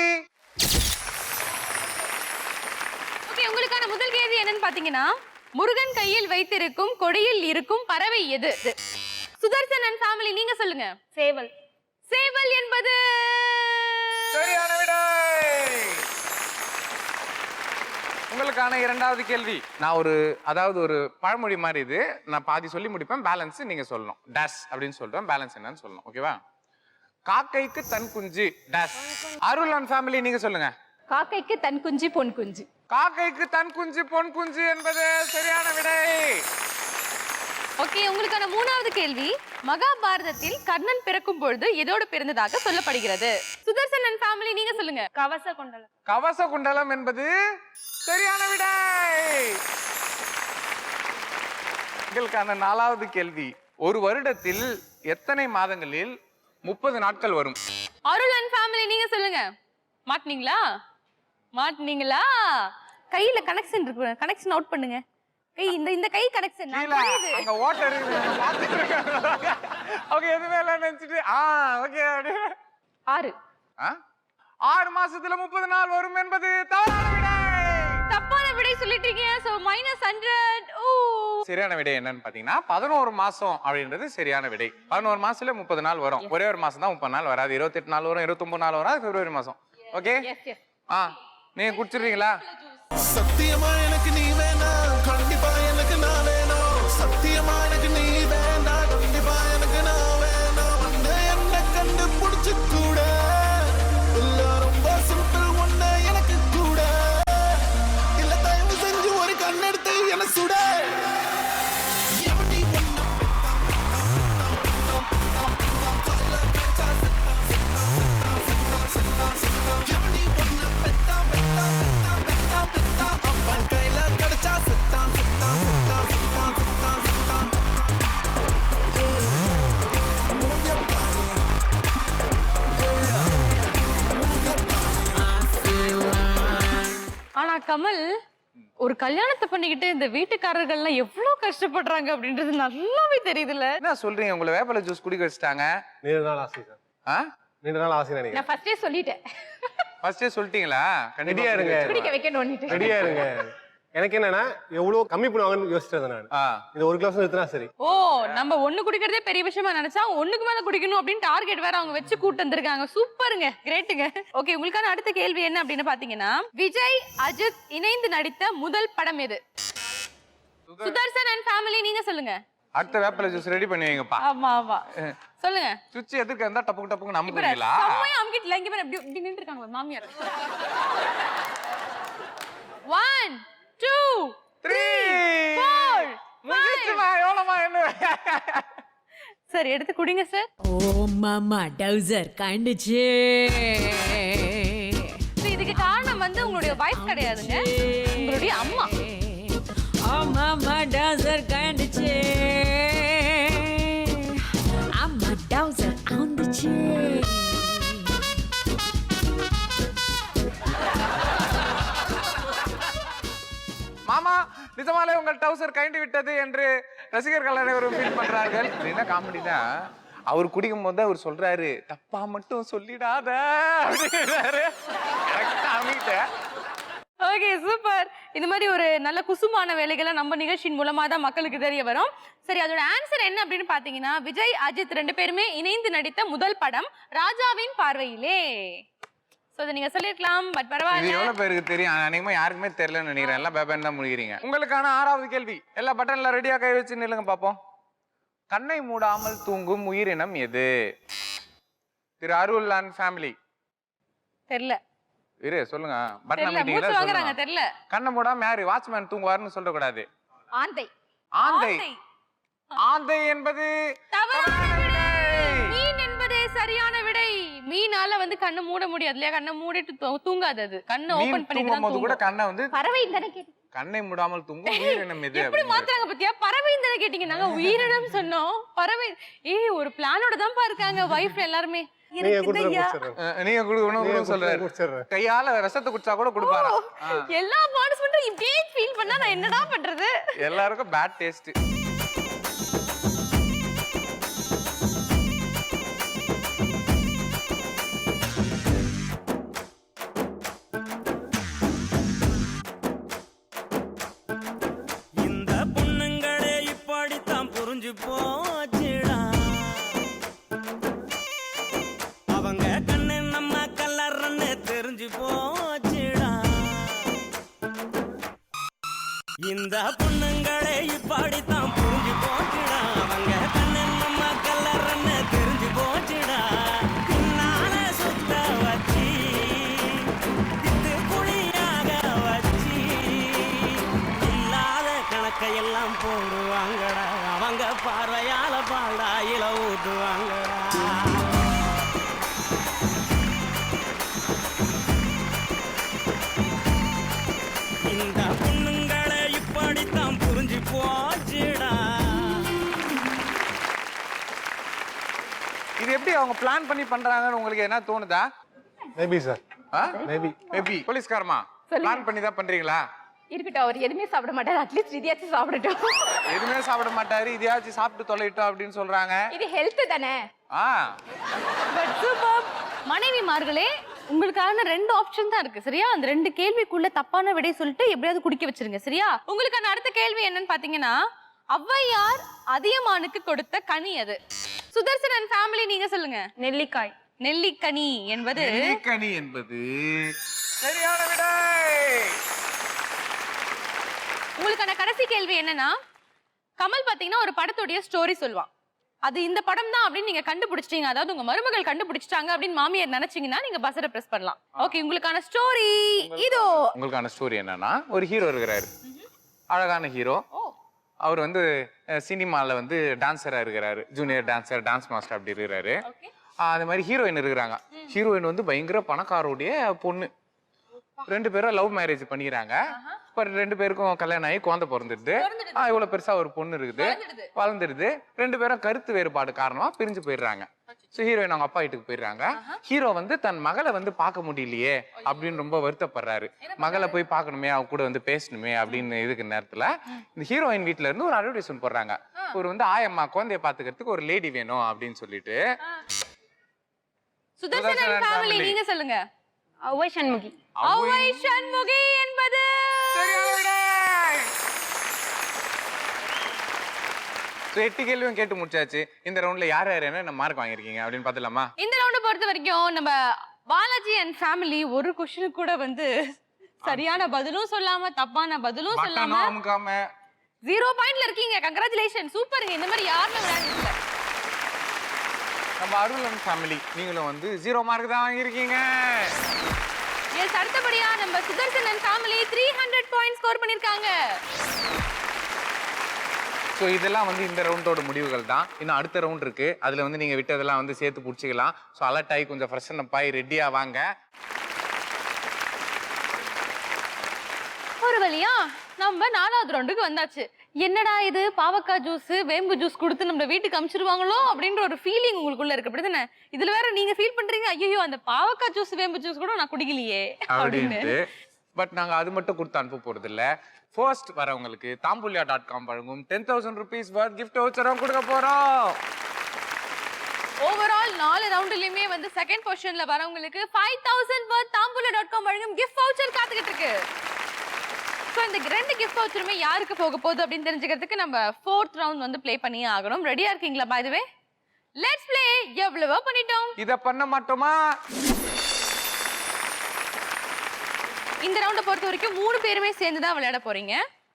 B: ஓகே, உங்களுக்கான முதல் கேள்வி என்னன்னு பாத்தீங்கன்னா, முருகன் கையில் வைத்திருக்கும் கொடியில் இருக்கும் பறவை எது? சுதர்சன் அண்ட் ஃபேமிலி நீங்க சொல்லுங்க.
H: சேவல்.
B: சேவல் என்பது
C: சரியான விடை. உங்களுக்கான இரண்டாவது கேள்வி. நான் ஒரு பழமொழி மாதிரி இது. நான் பாதி சொல்லி முடிப்பேன், பேலன்ஸ் நீங்க சொல்லணும். டேஷ் அப்படின்னு சொல்றேன், பேலன்ஸ் என்னன்னு சொல்லணும். ஓகேவா? காக்கைக்கு தன் குஞ்சு டேஷ். அருள் அண்ட் ஃபேமிலி நீங்க சொல்லுங்க.
D: காக்கைக்கு தன் குஞ்சு பொன் குஞ்சு.
C: காக்கைக்கு தன் குஞ்சு பொன் குஞ்சு என்பது சரியான விடை.
B: ஓகே, உங்களுக்கான மூணாவது கேள்வி. மகாபாரதத்தில் கர்ணன் பிறக்கும் பொழுது எதோடு பிறந்ததாக சொல்லப்படுகிறது? சுதர்சன் அண்ட் ஃபேமிலி நீங்க சொல்லுங்க.
H: கவச குண்டலம்.
C: கவச குண்டலம் என்பது சரியான விடை. உங்களுக்கான நாலாவது கேள்வி. ஒரு வருடத்தில் எத்தனை மாதங்களில் 30 நாட்கள் வரும்?
B: அருள் அண்ட் ஃபேமிலி நீங்க சொல்லுங்க. மாட்டீங்களா? கையில கனெக்ஷன் இருக்கு, கனெக்ஷன் அவுட் பண்ணுங்க. கை இந்த கை கனெக்ஷன்
C: அங்க ஓட்டர் பாத்துட்டு இருக்காங்க. ஓகே, எதுமே இல்ல நினைச்சிட்டு ஓகே.
D: 6.
C: 6 மாசத்துல 30 நாள் வரும் என்பது தவறான விடை.
B: தப்பான விடை சொல்லிட்டீங்க. சோ -100.
C: சரியான விடை என்னன்னு பாத்தீங்கன்னா 11 மாசம் அப்படின்றது சரியான விடை. 11 மாசத்துல 30 நாள் வரும். ஒரே ஒரு மாசம் தான் 30 நாள் வராது. 28 நாள் வரும், 29 நாள் வரும். அது பிப்ரவரி மாசம். ஓகே, நீங்க குடிச்சிடுறீங்களா?
A: சத்தியமா எனக்கு நீ வேணாம், கண்டிப்பா எனக்கு நான் வேணும். சத்தியமா எனக்கு நீ வேண்டாம், கண்டிப்பா எனக்கு நான் வேணும். என்ன கண்டுபிடிச்சு கூட இல்ல, ரொம்ப சிம்பிள் ஒண்ணு எனக்கு கூட இல்ல, தயவு செஞ்சு ஒரு கண்ணெடுத்து என்ன சுட.
B: ஆனா கமல், ஒரு கல்யாணத்தை பண்ணிக்கிட்டு இந்த வீட்டுக்காரர்கள்லாம் எவ்வளவு கஷ்டப்படுறாங்க அப்படின்றது நல்லாவே தெரியுதுல்ல.
C: என்ன சொல்றீங்க? உங்களை வேப்பல ஜூஸ் குடிக்க வச்சுட்டாங்க.
E: நீண்ட நாள் ஆசை சார். நீண்ட நாள் ஆசை நினைக்கிறேன்.
D: நான் ஃபர்ஸ்டே சொல்லிட்டேன்.
C: ஃபர்ஸ்டே சொல்லிட்டீங்களா?
E: ரெடியா இருங்க,
D: குடிக்க வைக்கணும்.
E: ரெடியா இருங்க. எனக்கு என்னன்னா எவ்வளவு கம்மி பண்ணுவாங்கன்னு யோசிச்சது நான். இந்த ஒரு கிளாஸ் எடுத்தா சரி.
B: ஓ, நம்ம ஒண்ணு குடிக்கிறதே பெரிய விஷயமா நினைச்சா ஒண்ணுக்கு மேல குடிக்கணும் அப்படின்னு டார்கெட் வேற அவங்க வச்சு கூட்டு வந்திருக்காங்க. சூப்பருங்க, கிரேட்டுங்க. ஓகே, உங்களுக்கான அடுத்த கேள்வி என்ன அப்படின்னு பாத்தீங்கன்னா, விஜய் அஜித் இணைந்து நடித்த முதல் படம் எது? சுதர்சன் அண்ட் ஃபேமிலி நீங்க சொல்லுங்க.
C: அடுத்த வேப்பல ஜூஸ் ரெடி பண்ணி வைங்கப்பா.
B: ஆமா சொல்லுங்க.
C: சுச்சி எதுக்கு இருந்தா டப்புக்கு டப்புக்கு நம்புறீங்களா?
B: சமயம் அம்கிட்ட இங்க பாரு, இப்படி நின்னு இருக்காங்க மாமியார். 1 2 3 4
C: முடிஞ்சிச்சுமா? எவ்வளவுமா என்ன?
B: சார் எடுத்து குடிங்க சார்.
J: ஓ மாமா டவுசர் கண்டுச்சு.
B: இதுக்கு காரணம் வந்து உங்களுடைய வைஃப் கிடையாதுங்க, உங்களுடைய அம்மா.
J: ஓ மாமா டவுசர் கண்டுச்சு. அம்மா டவுசர் ஆந்துச்சு.
C: மாமா, நிஜமாலே உங்கள் டவுசர் கைண்டு விட்டது என்று ரசிகர்கள் அனைவரும் ஃபீல் பண்றார்கள். என்ன காமெடினா, அவர் குடிக்கும் போது அவர் சொல்றாரு, தப்பா மட்டும் சொல்லிடாத அப்படிங்கிறாரு.
B: Okay, super. இந்த மாதிரி ஒரு நல்ல குசுமான வேலைகளை நம்ம நிகழ்ச்சியின் மூலமா தான் மக்களுக்கு தெரிய வரும். சரி, அதோட ஆன்சர் என்ன அப்படின்னு பாத்தீங்கன்னா, விஜய் அஜித் 2 பேருமே இணைந்து நடித்த முதல் படம் ராஜாவின் பார்வையிலே. சோ இத நீங்க சொல்லிருக்கலாம், பட் பரவாயில்லை.
C: இது எவ்வளவு பேருக்கு தெரியும்? அநேகமா யாருக்குமே தெரியலன்னு நினைக்கிறேன். எல்லாம் பேபன் தான் முடிக்கிறீங்க. உங்களுக்கான 6வது கேள்வி. எல்லா பட்டன்ல ரெடியா கை வச்சு நில்லுங்க பாப்போம். கண்ணை மூடாமல் தூங்கும் உயிரினம் எது? Thiru Arul and family.
B: தெரியல.
C: இரு சொல்லுங்க. பட்டன்
B: தெரியல,
C: மீட்டிங்ல
B: மூச்சு வாங்குறாங்க.
C: சொல்லுங்க.
B: தெரியல.
C: கண்ணை மூடாம யாரு வாட்ச்மேன் தூங்குவாருன்னு சொல்ல கூடாது.
D: ஆந்தை.
C: ஆந்தை. ஆந்தை என்பது
B: தவறான விடை. மீன் என்பதே சரியான விடை. மீனால வந்து கண்ணை மூட முடியாது இல்லையா? கண்ணை மூடிட்டு தூங்காது. அது கண்ணை ஓபன் பண்ணிட்டு தான்
C: தூங்கும்போது கூட
B: தூங்கும்.
C: கண்ணை வந்து
D: பறவை தானே கேட்டு.
C: கண்ணை மூடாமல் தூங்கும் உயிரினம் எது
B: எப்படி மாத்துறாங்க பத்தியா? பறவைன்னு தானே கேட்டீங்க, நாங்க உயிரினம் சொன்னோம். பறவை ஒரு பிளானோட தான் இருக்காங்க வைஃப் எல்லாருமே.
E: நீங்க கொடுத்துருங்க.
C: நீங்க கொடுக்கணும் சொல்றாரு. கையால விஷத்தை குடிச்சா கூட கொடுப்பாரா?
B: எல்லா பார்ட்டிசிபென்ட்டும் இப்படியே ஃபீல் பண்ணா நான் என்னடா பண்றது?
C: எல்லாருக்கும் பேட் டேஸ்ட்.
A: இந்த பொண்ணுங்களே இப்படித்தான் புரிஞ்சு போச்சுடா. அவங்க கண்ணு நம்ம கலர்ன்னு தெரிஞ்சு போச்சுடா. இந்த பொண்ணுங்களே இப்படித்தான் புரிஞ்சு போச்சுடா. அவங்க கண்ணு நம்ம கலர்ன்னு தெரிஞ்சு போச்சுடா. பின்னால சுத்த வச்சு இது குழியாக வச்சு இல்லாத கணக்கையெல்லாம் போடுவாங்கடா. அவங்க பார்வையால பாடாயில ஊத்துவாங்கடா. இந்த பொண்ணுங்களை இப்படித்தான் புரிஞ்சு போச்சுடா.
C: இது எப்படி அவங்க பிளான் பண்ணி பண்றாங்கன்னு உங்களுக்கு என்ன தோணுதா?
E: Maybe sir,
C: maybe. போலீஸ்காரமா பிளான் பண்ணி தான் பண்றீங்களா?
D: இருக்கட்டும், அவர் எதுவுமே சாப்பிட மாட்டாரு, அட்லீஸ்ட் இதையாச்சும் சாப்பிடட்டும்.
C: எதுவுமே சாப்பிட மாட்டாரு, இதையாச்சும் சாப்பிட்டு தொலைட்டோம் அப்படின்னு சொல்றாங்க.
D: இது ஹெல்த் தானே.
B: But super. மனைவிமார்களே, உங்களுக்கான 2 ஆப்ஷன் தான் இருக்கு சரியா? அந்த 2 கேள்விக்குள்ள தப்பான விடை சொல்லிட்டு எப்படியாவது குடிக்க வச்சிருங்க சரியா? உங்களுக்கான அடுத்த கேள்வி என்னன்னு பாத்தீங்கன்னா, ஔவையார் அதியமானுக்கு கொடுத்த கனி அது. சுதர்சன் ஃபேமிலி நீங்க சொல்லுங்க.
H: நெல்லிக்காய்.
B: நெல்லிக்கனி என்பது
C: நெல்லிக்கனி என்பது சரியான விடை.
B: உங்களுக்கான கடைசி கேள்வி என்னன்னா, கமல் பாத்தீங்கன்னா ஒரு படத்துடைய ஸ்டோரி சொல்லுவான். அது இந்த படம் தான் அப்படின்னு நீங்க கண்டுபிடிச்சிட்டீங்க, அதாவது உங்க மருமகள் கண்டுபிடிச்சிட்டாங்க அப்படின்னு மாமியார் நினைச்சீங்கன்னா நீங்க பஸ்ஸரை பிரஸ் பண்ணலாம். ஓகே, உங்களுக்கான ஸ்டோரி இதோ.
C: உங்களுக்கான ஸ்டோரி என்னன்னா, ஒரு ஹீரோ இருக்கிறாரு, அழகான ஹீரோ. அவர் வந்து சினிமால வந்து டான்ஸரா இருக்கிறாரு, ஜூனியர் டான்சர், டான்ஸ் மாஸ்டர் அப்படி இருக்கிறாரு. அது மாதிரி ஹீரோயின் இருக்கிறாங்க. ஹீரோயின் வந்து பயங்கர பணக்காரோடைய பொண்ணு. 2 பேரும் லவ் மேரேஜ் பண்ணிக்கிறாங்க. இப்போ 2 பேருக்கும் கல்யாணம் ஆகி குழந்தை பிறந்துடுது. இவ்வளவு பெருசா ஒரு பொண்ணு இருக்குது, வளர்ந்துடுது. 2 பேரும் கருத்து வேறுபாடு காரணமா பிரிஞ்சு போயிடுறாங்க. ஸோ ஹீரோயின் அவங்க அப்பா வீட்டுக்கு போயிடுறாங்க. ஹீரோ வந்து தன் மகளை வந்து பார்க்க முடியலையே அப்படின்னு ரொம்ப வருத்தப்படுறாரு. மகளை போய் பார்க்கணுமே, அவ கூட வந்து பேசணுமே அப்படின்னு இதுக்கு நேரத்துல இந்த ஹீரோயின் வீட்டுல இருந்து ஒரு அட்வர்டைஸ்மெண்ட் போடுறாங்க. ஒரு வந்து ஆயம்மா குழந்தைய பாத்துக்கிறதுக்கு ஒரு லேடி வேணும் அப்படின்னு சொல்லிட்டு.
B: சுதர்சன் ஃபேமிலி நீங்க சொல்லுங்க.
H: ஔவை சண்முகி.
B: ஔவை சண்முகி என்பது
C: ஸோ 8 கேள்வியும் கேட்டு முடிச்சாச்சு. இந்த ரவுண்ட்ல யார் யார் என்ன மார்க் வாங்கிருக்கீங்க அப்படின்னு பாத்துலாமா?
B: இந்த ரவுண்டை பொறுத்த வரைக்கும் நம்ம பாலாஜி அண்ட் ஃபேமிலி ஒரு கொஸ்டின் கூட வந்து சரியான பதிலும் சொல்லாம தப்பான பதிலும் சொல்லாம 0 பாயிண்ட்ல இருக்கீங்க. கங்க்ராச்சுலேஷன், சூப்பருங்க. இந்த மாதிரி யாருமே விளையாடுறது இல்ல.
C: நம்ம அருள் அண்ட் ஃபேமிலி நீங்களும் வந்து 0 மார்க் தான் வாங்கியிருக்கீங்க.
B: எஸ், அடுத்தபடியா நம்ம Sudarshan and family 300 point score பண்ணிருக்காங்க.
C: ஸோ இதெல்லாம் வந்து இந்த ரவுண்டோட முடிவுகள் தான். இன்னும் அடுத்த ரவுண்ட் இருக்கு, அதுல வந்து நீங்க விட்டதெல்லாம் வந்து சேர்த்து பிடிச்சிக்கலாம். ஸோ அலர்ட் ஆகி கொஞ்சம் ஃப்ரெஷ்ஷன் அப் ஆகி ரெடியா வாங்க.
B: ஒரு வழியா நம்ம 4வது ரவுண்டுக்கு வந்தாச்சு. என்னடா இது பாவக்காய் ஜூஸ், வேம்பு ஜூஸ் கொடுத்து நம்ம வீட்டுக்கு அனுப்பிச்சிருவாங்களோ அப்படின்ற ஒரு ஃபீலிங் உங்களுக்குள்ள இருக்கு, அப்படிதானே? இதுல வேற நீங்க ஃபீல் பண்றீங்க, ஐயோ அந்த பாவக்காய் ஜூஸ் வேம்பு ஜூஸ் கூட நான் குடிக்கலையே அப்படின்னு.
C: பட் நாங்க அது மட்டும் கொடுத்து அனுப்ப போறது இல்ல. ஃபர்ஸ்ட் வரவங்களுக்கு தாம்பூலியா.com வழங்கும் 10,000 rupees worth gift voucher கொடுக்க போறோம்.
B: ஓவரால் 4 ரவுண்ட்லயுமே வந்து செகண்ட் பொசிஷன்ல வரவங்களுக்கு 5,000 worth தாம்பூலியா.com வழங்கும் gift voucher காத்துக்கிட்டு இருக்கு. சோ இந்த 2 gift voucherமே யாருக்கு போக போகுது அப்படின்னு தெரிஞ்சுக்கிறதுக்கு நம்ம 4th ரவுண்ட் வந்து ப்ளே பண்ணியே ஆகணும். ரெடியா இருக்கீங்களா? By the way let's play. எவ்வளவோ பண்ணிட்டோம்,
C: இத பண்ண மாட்டோமா?
B: இந்த ரவுண்டை பொறுத்த வரைக்கும் 3 பேருமே சேர்ந்து தான் விளையாட போறீங்க.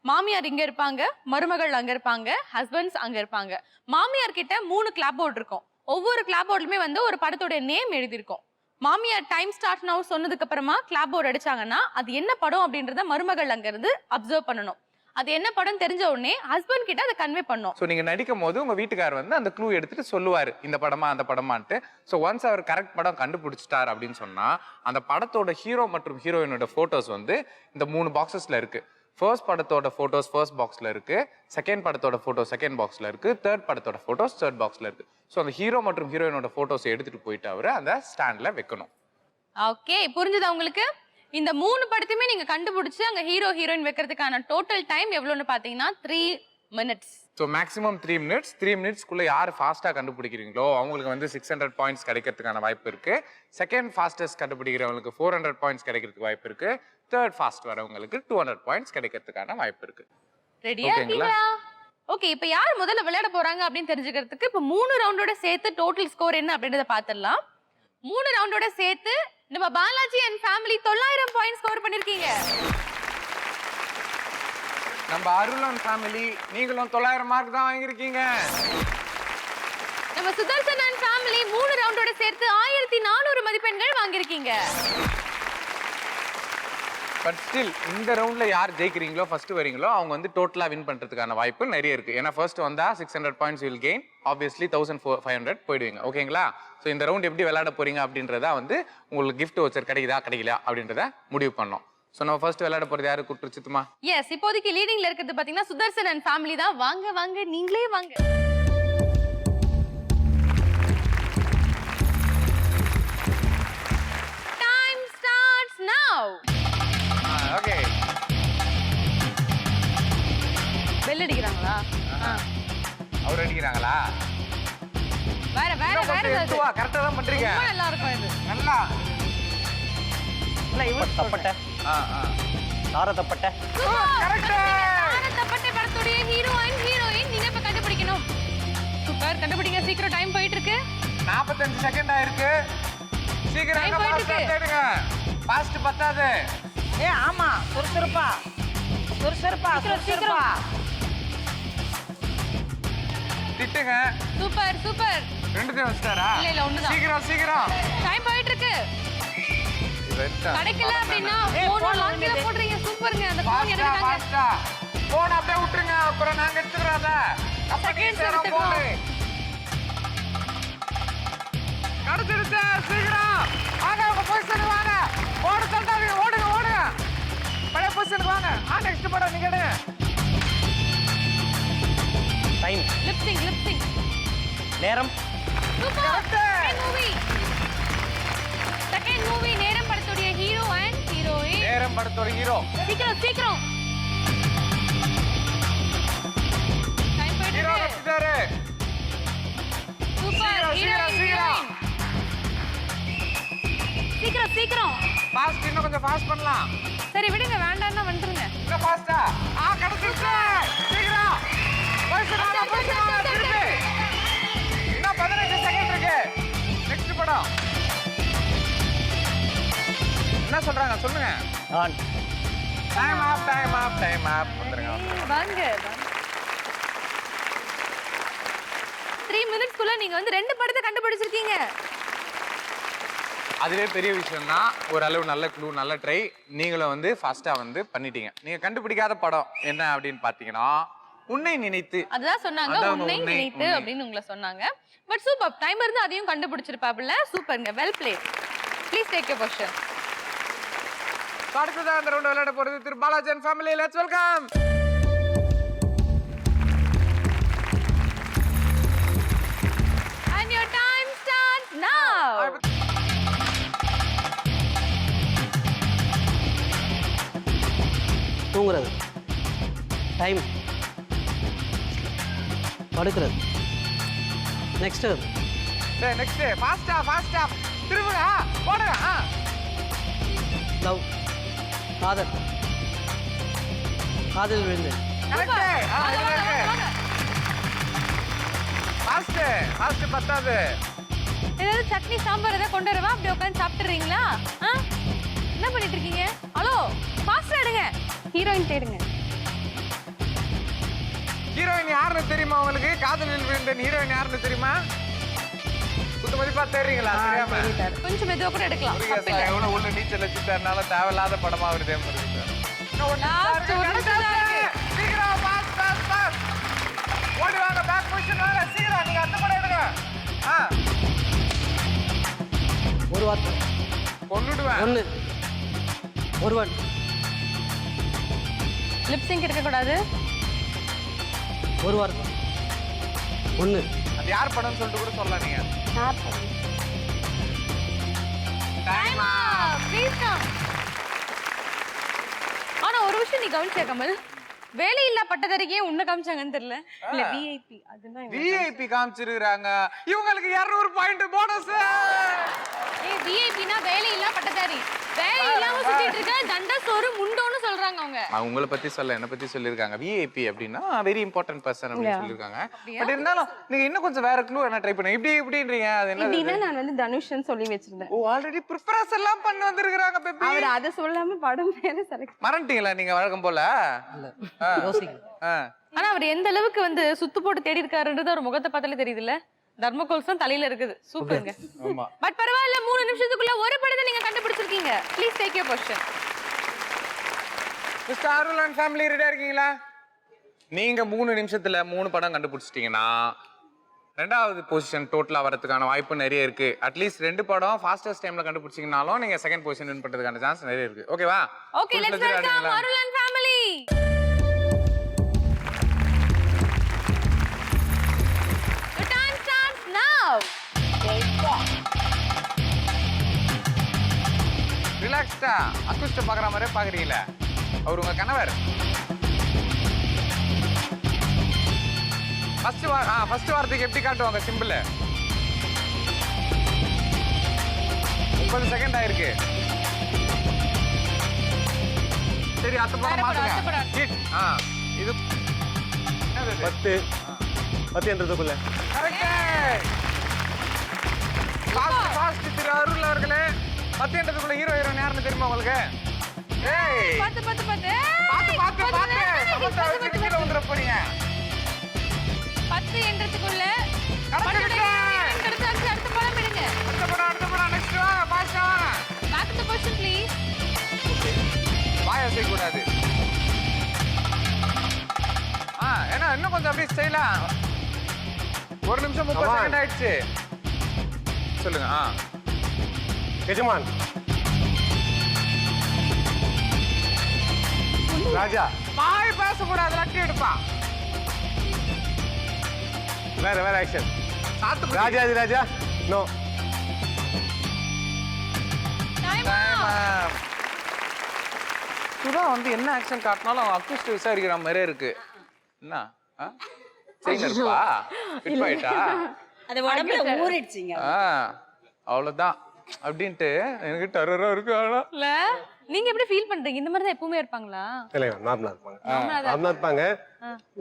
B: மாமியார் இங்க இருப்பாங்க, மருமகள் அங்க இருப்பாங்க, ஹஸ்பண்ட்ஸ் அங்க இருப்பாங்க. மாமியார் கிட்ட 3 கிளாப் போர்டு இருக்கும். ஒவ்வொரு கிளாப் போர்டுலயுமே வந்து ஒரு படத்தோட நேம் எழுதியிருக்கும். மாமியார் டைம் ஸ்டார்ட் நவ் சொன்னதுக்கு அப்புறமா கிளாப் போர்டு அடிச்சாங்கன்னா அது என்ன படம் அப்படின்றத மருமகள் அங்க இருந்து அப்சர்வ் பண்ணணும். அது என்ன படம் தெரிஞ்ச உடனே ஹஸ்பண்ட் கிட்ட அதை கன்வே பண்ணும்.
C: ஸோ நீங்க நடிக்கும் போது உங்க வீட்டுக்காரர் வந்து அந்த க்ளூ எடுத்துட்டு சொல்லுவாரு, இந்த படமா அந்த படமான்ட்டு. ஸோ ஒன்ஸ் அவர் கரெக்ட் படம் கண்டுபிடிச்சிட்டார் அப்படின்னு சொன்னா அந்த படத்தோட ஹீரோ மற்றும் ஹீரோயினோட போட்டோஸ் வந்து இந்த 3 பாக்ஸஸ்ல இருக்கு. ஃபர்ஸ்ட் படத்தோட ஃபோட்டோஸ் ஃபர்ஸ்ட் பாக்ஸில் இருக்குது, செகண்ட் படத்தோட ஃபோட்டோ செகண்ட் பாக்ஸில் இருக்குது, தேர்ட் படத்தோட ஃபோட்டோஸ் தேர்ட் பாக்ஸில் இருக்குது. ஸோ அந்த ஹீரோ மற்றும் ஹீரோயினோட ஃபோட்டோஸை எடுத்துகிட்டு போயிட்டு அவர் அந்த ஸ்டாண்டில் வைக்கணும்.
B: ஓகே, புரிஞ்சுதா உங்களுக்கு? இந்த 3 படத்தையுமே நீங்க கண்டுபிடிச்சு அங்க ஹீரோ ஹீரோயின் வைக்கிறதுக்கான டோட்டல் டைம் எவ்வளவுன்னு பாத்தீங்கன்னா 3 minutes.
C: So maximum 3 minutes. 3 minutesக்குள்ளே யார் ஃபாஸ்ட்டாக கண்டுபிடிக்கிறீங்களோ அவங்களுக்கு வந்து 600 பாயிண்ட்ஸ் கிடைக்கிறதுக்கான வாய்ப்பு இருக்குது. செகண்ட் ஃபாஸ்டஸ்ட் கண்டுபிடிக்கிறவங்களுக்கு 400 பாயிண்ட்ஸ் கிடைக்கிறதுக்கு வாய்ப்பு இருக்குது. தேர்ட் ஃபாஸ்ட் வரவங்களுக்கு 200 பாயிண்ட்ஸ் கிடைக்கிறதுக்கான வாய்ப்பு இருக்குது.
B: ரெடியா இருக்கீங்களா? ஓகே, இப்போ யார் முதல்ல விளையாட போறாங்க அப்படின்னு தெரிஞ்சுக்கிறதுக்கு இப்போ 3 ரவுண்டோட சேர்த்து டோட்டல் ஸ்கோர் என்ன அப்படின்றத பார்த்துடலாம். 3 ரவுண்டோட சேர்த்து நம்ம Balaji and family 900 point score பண்ணிருக்கீங்க.
C: நம்ம அருளன் ஃபேமிலி நீங்களும் 900 மார்க் தான் வாங்கியிருக்கீங்க.
B: நம்ம சுதர்சன் அண்ட் ஃபேமிலி 3 ரவுண்டோட சேர்த்து 1400 மதிப்பெண்கள் வாங்கியிருக்கீங்க.
C: பட் ஸ்டில் இந்த ரவுண்ட்ல யார் ஜெயிக்கிறீங்களோ ஃபர்ஸ்ட் வரீங்களோ அவங்க வந்து டோட்டலா வின் பண்றதுக்கான வாய்ப்பு நிறைய இருக்கு. ஏன்னா ஃபர்ஸ்ட் வந்தா 600 பாயிண்ட்ஸ் வில் கெயின், ஆப்வியஸ்லி 1500 போயிடுவீங்க. ஓகேங்களா? ஸோ இந்த ரவுண்ட் எப்படி விளையாட போறீங்க அப்படின்றத வந்து உங்களுக்கு கிஃப்ட் வச்சர் கிடைக்குதா கிடைக்கல அப்படின்றத முடிவு பண்ணோம். ஸோ நம்ம ஃபர்ஸ்ட் விளையாட போறது யாரு? குற்றுச்சித்துமா?
B: எஸ், இப்போதைக்கு லீடிங்ல இருக்கிறது பாத்தீங்கன்னா சுதர்சன் அண்ட் ஃபேமிலி தான். வாங்க வாங்க, நீங்களே வாங்க. Time starts now.
C: Okay,
B: bell அடிக்கிறாங்களா?
C: அவர் அடிக்கிறாங்களா?
B: வேற வேற வேற ஏதாவது.
C: கரெக்ட்டா தான் பண்றீங்க.
B: ரொம்ப நல்லா இருக்கும் இது.
C: நல்லா.
I: இல்ல இவர் தப்பட்ட சார தப்பட்ட
C: கரெக்ட்.
B: சார தப்பட்ட படத்துடைய ஹீரோ அண்ட் ஹீரோயின் நீங்க இப்ப கண்டுபிடிக்கணும். சூப்பர், கண்டுபிடிங்க. சீக்கிரம், டைம் போயிட்டு இருக்கு.
C: 45 செகண்ட் ஆயிருக்கு. சீக்கிரம்
B: Time போயிட்டு இருக்கு.
C: எடுங்க. ஃபாஸ்ட் பத்தாது.
F: ஆமா, சுறுசுறுப்பா சுறுசுறுப்பா சுறுசுறுப்பா.
C: திட்டுங்க.
B: Super super.
C: ரெண்டுத்தையும் வச்சிட்டாரா?
B: இல்ல இல்ல, ஒண்ணுதான்.
C: சீக்கிரம் சீக்கிரம்.
B: டைம் போயிட்டு இருக்கு. கிடைக்கல அப்படின்னா போன் லாக்கில போடுறீங்க. சூப்பர்ங்க. அந்த போன் எடுங்க.
C: ஃபாஸ்டா போன் அப்படியே விட்டுருங்க, அப்புறம் நாங்க எடுத்துறோம். அத
B: செகண்ட்ஸ் எடுத்துறோம்.
C: கடச்சிருச்சு. சீக்கிரம் வாங்க, உங்க பொசிஷன் வாங்க. ஓடு தள்ளாதீங்க, ஓடுங்க ஓடுங்க. பழைய பொசிஷனுக்கு வாங்க. நெக்ஸ்ட் படம் நீங்க எடுங்க.
I: டைம்
B: லிப் சிங்
I: நேரம்
B: சூப்பர். செகண்ட் மூவி நேரம் படத்துடைய ஹீரோ அண்ட் ஹீரோயின்.
C: நேரம் படத்தோட ஹீரோ.
B: சீக்கிரம் சீக்கிரம். டைம் போயிட்டு
C: ஹீரோ
B: இருக்கு.
C: வந்துட்டாரு.
B: சூப்பர். ஹீரோயின். சீக்கிரம் சீக்கிரம்.
C: ஃபாஸ்ட், இன்னும் கொஞ்சம் ஃபாஸ்ட் பண்ணலாம்.
B: சரி விடுங்க, வேண்டாம்னா வந்துருங்க.
C: இன்னும் ஃபாஸ்டா. கடச்சிருச்சு. சீக்கிரம் பொசிஷன் வாங்க. திருப்பி. இன்னும் 15 செகண்ட் இருக்கு. நெக்ஸ்ட் படம் என்ன சொல்றாங்க சொல்லுங்க.
I: ஆன்
C: டைம் ஆப் வந்துருங்க.
B: வாங்க. 3 மினிட்ஸ்க்குள்ள நீங்க வந்து 2 படத்தை கண்டுபிடிச்சிருக்கீங்க.
C: அதுவே பெரிய விஷயம் தான். ஓரளவு நல்ல க்ளூ, நல்ல ட்ரை. நீங்களும் வந்து ஃபாஸ்டா வந்து பண்ணிட்டீங்க. நீங்க கண்டுபிடிக்காத படம் என்ன அப்படின்னு பாத்தீங்கன்னா உன்னை நினைத்து.
B: அதுதான் சொன்னாங்க, உன்னை நினைத்து அப்படின்னு உங்களை சொன்னாங்க. பட் சூப்பர், டைம் இருந்து அதையும் கண்டுபிடிச்சிருப்பாப்ல. சூப்பர்ங்க, well played. Please take your position.
C: அடுத்ததான் அந்த ரவுண்ட் விளையாட போறது Thiru Balaji and family. Let's welcome.
B: And your time starts now.
K: தூங்குறது, டைம், படுக்கிறது. நெக்ஸ்ட்
C: நெக்ஸ்ட் ஃபாஸ்டா திரும்புங்க. போடுங்க.
K: லவ், காதல், காதல் விழுந்து.
C: ஃபாஸ்ட் பத்தாது.
B: ஏதாவது சட்னி சாம்பார் ஏதாவது கொண்டு வரவா? அப்படி உட்காந்து சாப்பிட்டுறீங்களா? என்ன பண்ணிட்டு இருக்கீங்க? ஹலோ, ஃபாஸ்டா எடுங்க. ஹீரோயின் தேடுங்க.
C: ஹீரோயின் யாருன்னு தெரியுமா உங்களுக்கு? காதலில் விழுந்த ஹீரோயின் யாருன்னு தெரியுமா? குத்து மதிப்பா தெரியுங்களா? தெரியாம
B: கொஞ்சம் மெதுவா கூட எடுக்கலாம்.
C: எவ்வளவு உள்ள நீச்சல் வச்சுட்டாருனால தேவையில்லாத படமா வருது. சீக்கிரம் ஓடி வாங்க. பேக் பொசிஷன் வாங்க. சீக்கிரம் நீங்க அந்த படம் எடுங்க.
K: ஒரு வார்த்தை
C: கொன்னுடுவேன்.
K: ஒன்று, ஒருவன்,
B: லிப்சிங் இருக்க கூடாது.
K: ஒரு வார்த்தை. ஒன்று.
C: அது யார் படம்னு சொல்லிட்டு கூட சொல்லலாம் நீங்க.
B: Time please come. ஆனா ஒரு விஷயம் நீ கவனிச்சியா கமல்? வேலையில்லா பட்டதாரிக்கே உன்ன காமிச்சாங்கன்னு தெரியல. இல்ல விஐபி அதுதான்
C: விஐபி காமிச்சிருக்காங்க. இவங்களுக்கு 200 பாயிண்ட் போனஸ்.
B: ஏய் விஐபினா வேலையில்லா பட்டதாரி. வேலை இல்லாம சுத்திட்டு இருக்க தண்ட சோறு முண்டோன்னு சொல்றாங்க அவங்க.
C: உங்களை பத்தி சொல்ல என்ன பத்தி சொல்லிருக்காங்க. விஐபி அப்படின்னா வெரி இம்பார்ட்டன்ட் பர்சன் அப்படின்னு சொல்லிருக்காங்க. பட் இருந்தாலும் நீங்க இன்னும் கொஞ்சம் வேற க்ளூ என்ன ட்ரை பண்ணுங்க. இப்படின்றீங்க. அது என்ன?
H: இப்படின்னா நான் வந்து தனுஷ்ன்னு சொல்லி வச்சிருந்தேன்.
C: ஓ ஆல்ரெடி ப்ரிப்பரேஷன் எல்லாம் பண்ணி வந்திருக்காங்க பேபி.
H: அவர் அத சொல்லாம படம் பேரு செலக்ட்
C: மறந்துட்டீங்களா நீங்க வழக்கம் போல?
B: ஆனா அவர் எந்த அளவுக்கு வந்து சுத்து போட்டு தேடி இருக்காருன்றது ஒரு முகத்தை பார்த்தாலே தெரியுதுல்ல. தர்மகோல்சம் தலையில இருக்குது. சூப்பர்ங்க.
C: ஆமா.
B: பட் பரவாயில்ல 3 நிமிஷத்துக்குள்ள ஒரு படத்தை நீங்க கண்டுபிடிச்சிருக்கீங்க. Please take your question.
C: Mister Arul and family ரெடியா இருக்கீங்களா? நீங்க 3 நிமிஷத்துல 3 படம் கண்டுபிடிச்சிட்டீங்கன்னா ரெண்டாவது பொசிஷன் டோட்டலா வரதுக்கான வாய்ப்பு நிறைய இருக்கு. அட்லீஸ்ட் 2 படம் ஃபாஸ்டஸ்ட் டைம்ல கண்டுபிடிச்சீங்கனாலும் நீங்க செகண்ட் பொசிஷன் வின் பண்றதுக்கான சான்ஸ் நிறைய இருக்கு. ஓகேவா?
B: Okay let's welcome Arul and family. Your time starts now.
C: ரிலாக்ஸ்டா அக்குஸ்ட பாக்குற மாதிரியே பாக்குறீங்களா? அவர் உங்க கணவர். ஃபர்ஸ்ட் வார்த்தைக்கு எப்படி காட்டுவாங்க சிம்பிள்? 30 செகண்ட் ஆயிருக்கு. சரி அடுத்த படம் மாத்துங்க. ஹிட். இது
E: 10 என்றதுக்குள்ள.
C: கரெக்ட். ஃபாஸ்ட் திரு அருள் அவர்களே 10 என்றதுக்குள்ள ஹீரோ ஹீரோயின் யாருன்னு தெரியுமா உங்களுக்கு? ஏய்
B: 10 10 10.
C: பாத்து கீழ வந்துற போறீங்க.
B: 10 என்றதுக்குள்ள
C: கரெக்ட்.
B: அடுத்த படம் எடுங்க.
C: அடுத்த படம் நெக்ஸ்ட் வா Basha.
B: Back to the question please.
C: வாயை செய்ய கூடாது. ஏன்னா இன்னும் கொஞ்சம் அப்படியே ஸ்டைலா. 1 நிமிஷம் 30 செகண்ட் ஆயிடுச்சு. சொல்லுங்க.
E: எஜமான். ராஜா.
C: வாய் பேசக்கூடாது. லட்டி எடுப்பா.
E: வேற ஆக்ஷன்.
C: சாத்து
E: ராஜாதி ராஜா. நோ.
B: டைம்
C: சுதா வந்து என்ன ஆக்ஷன் காட்டினாலும் அவன் அக்யூஸ்ட் விசாரிக்கிற மாதிரியே இருக்கு. என்ன செய்யப்பா ஃபிட் ஆயிட்டா?
F: அது உடம்புல ஊறிடுச்சுங்க.
C: அவ்வளவுதான் அப்படின்ட்டு எனக்கு டெரரா இருக்கு. ஆனா
B: இல்ல நீங்க எப்படி ஃபீல் பண்றீங்க? இந்த மாதிரி தான் எப்பவுமே இருப்பாங்களா?
E: இல்ல நார்மலா இருப்பாங்க. நார்மலா இருப்பாங்க.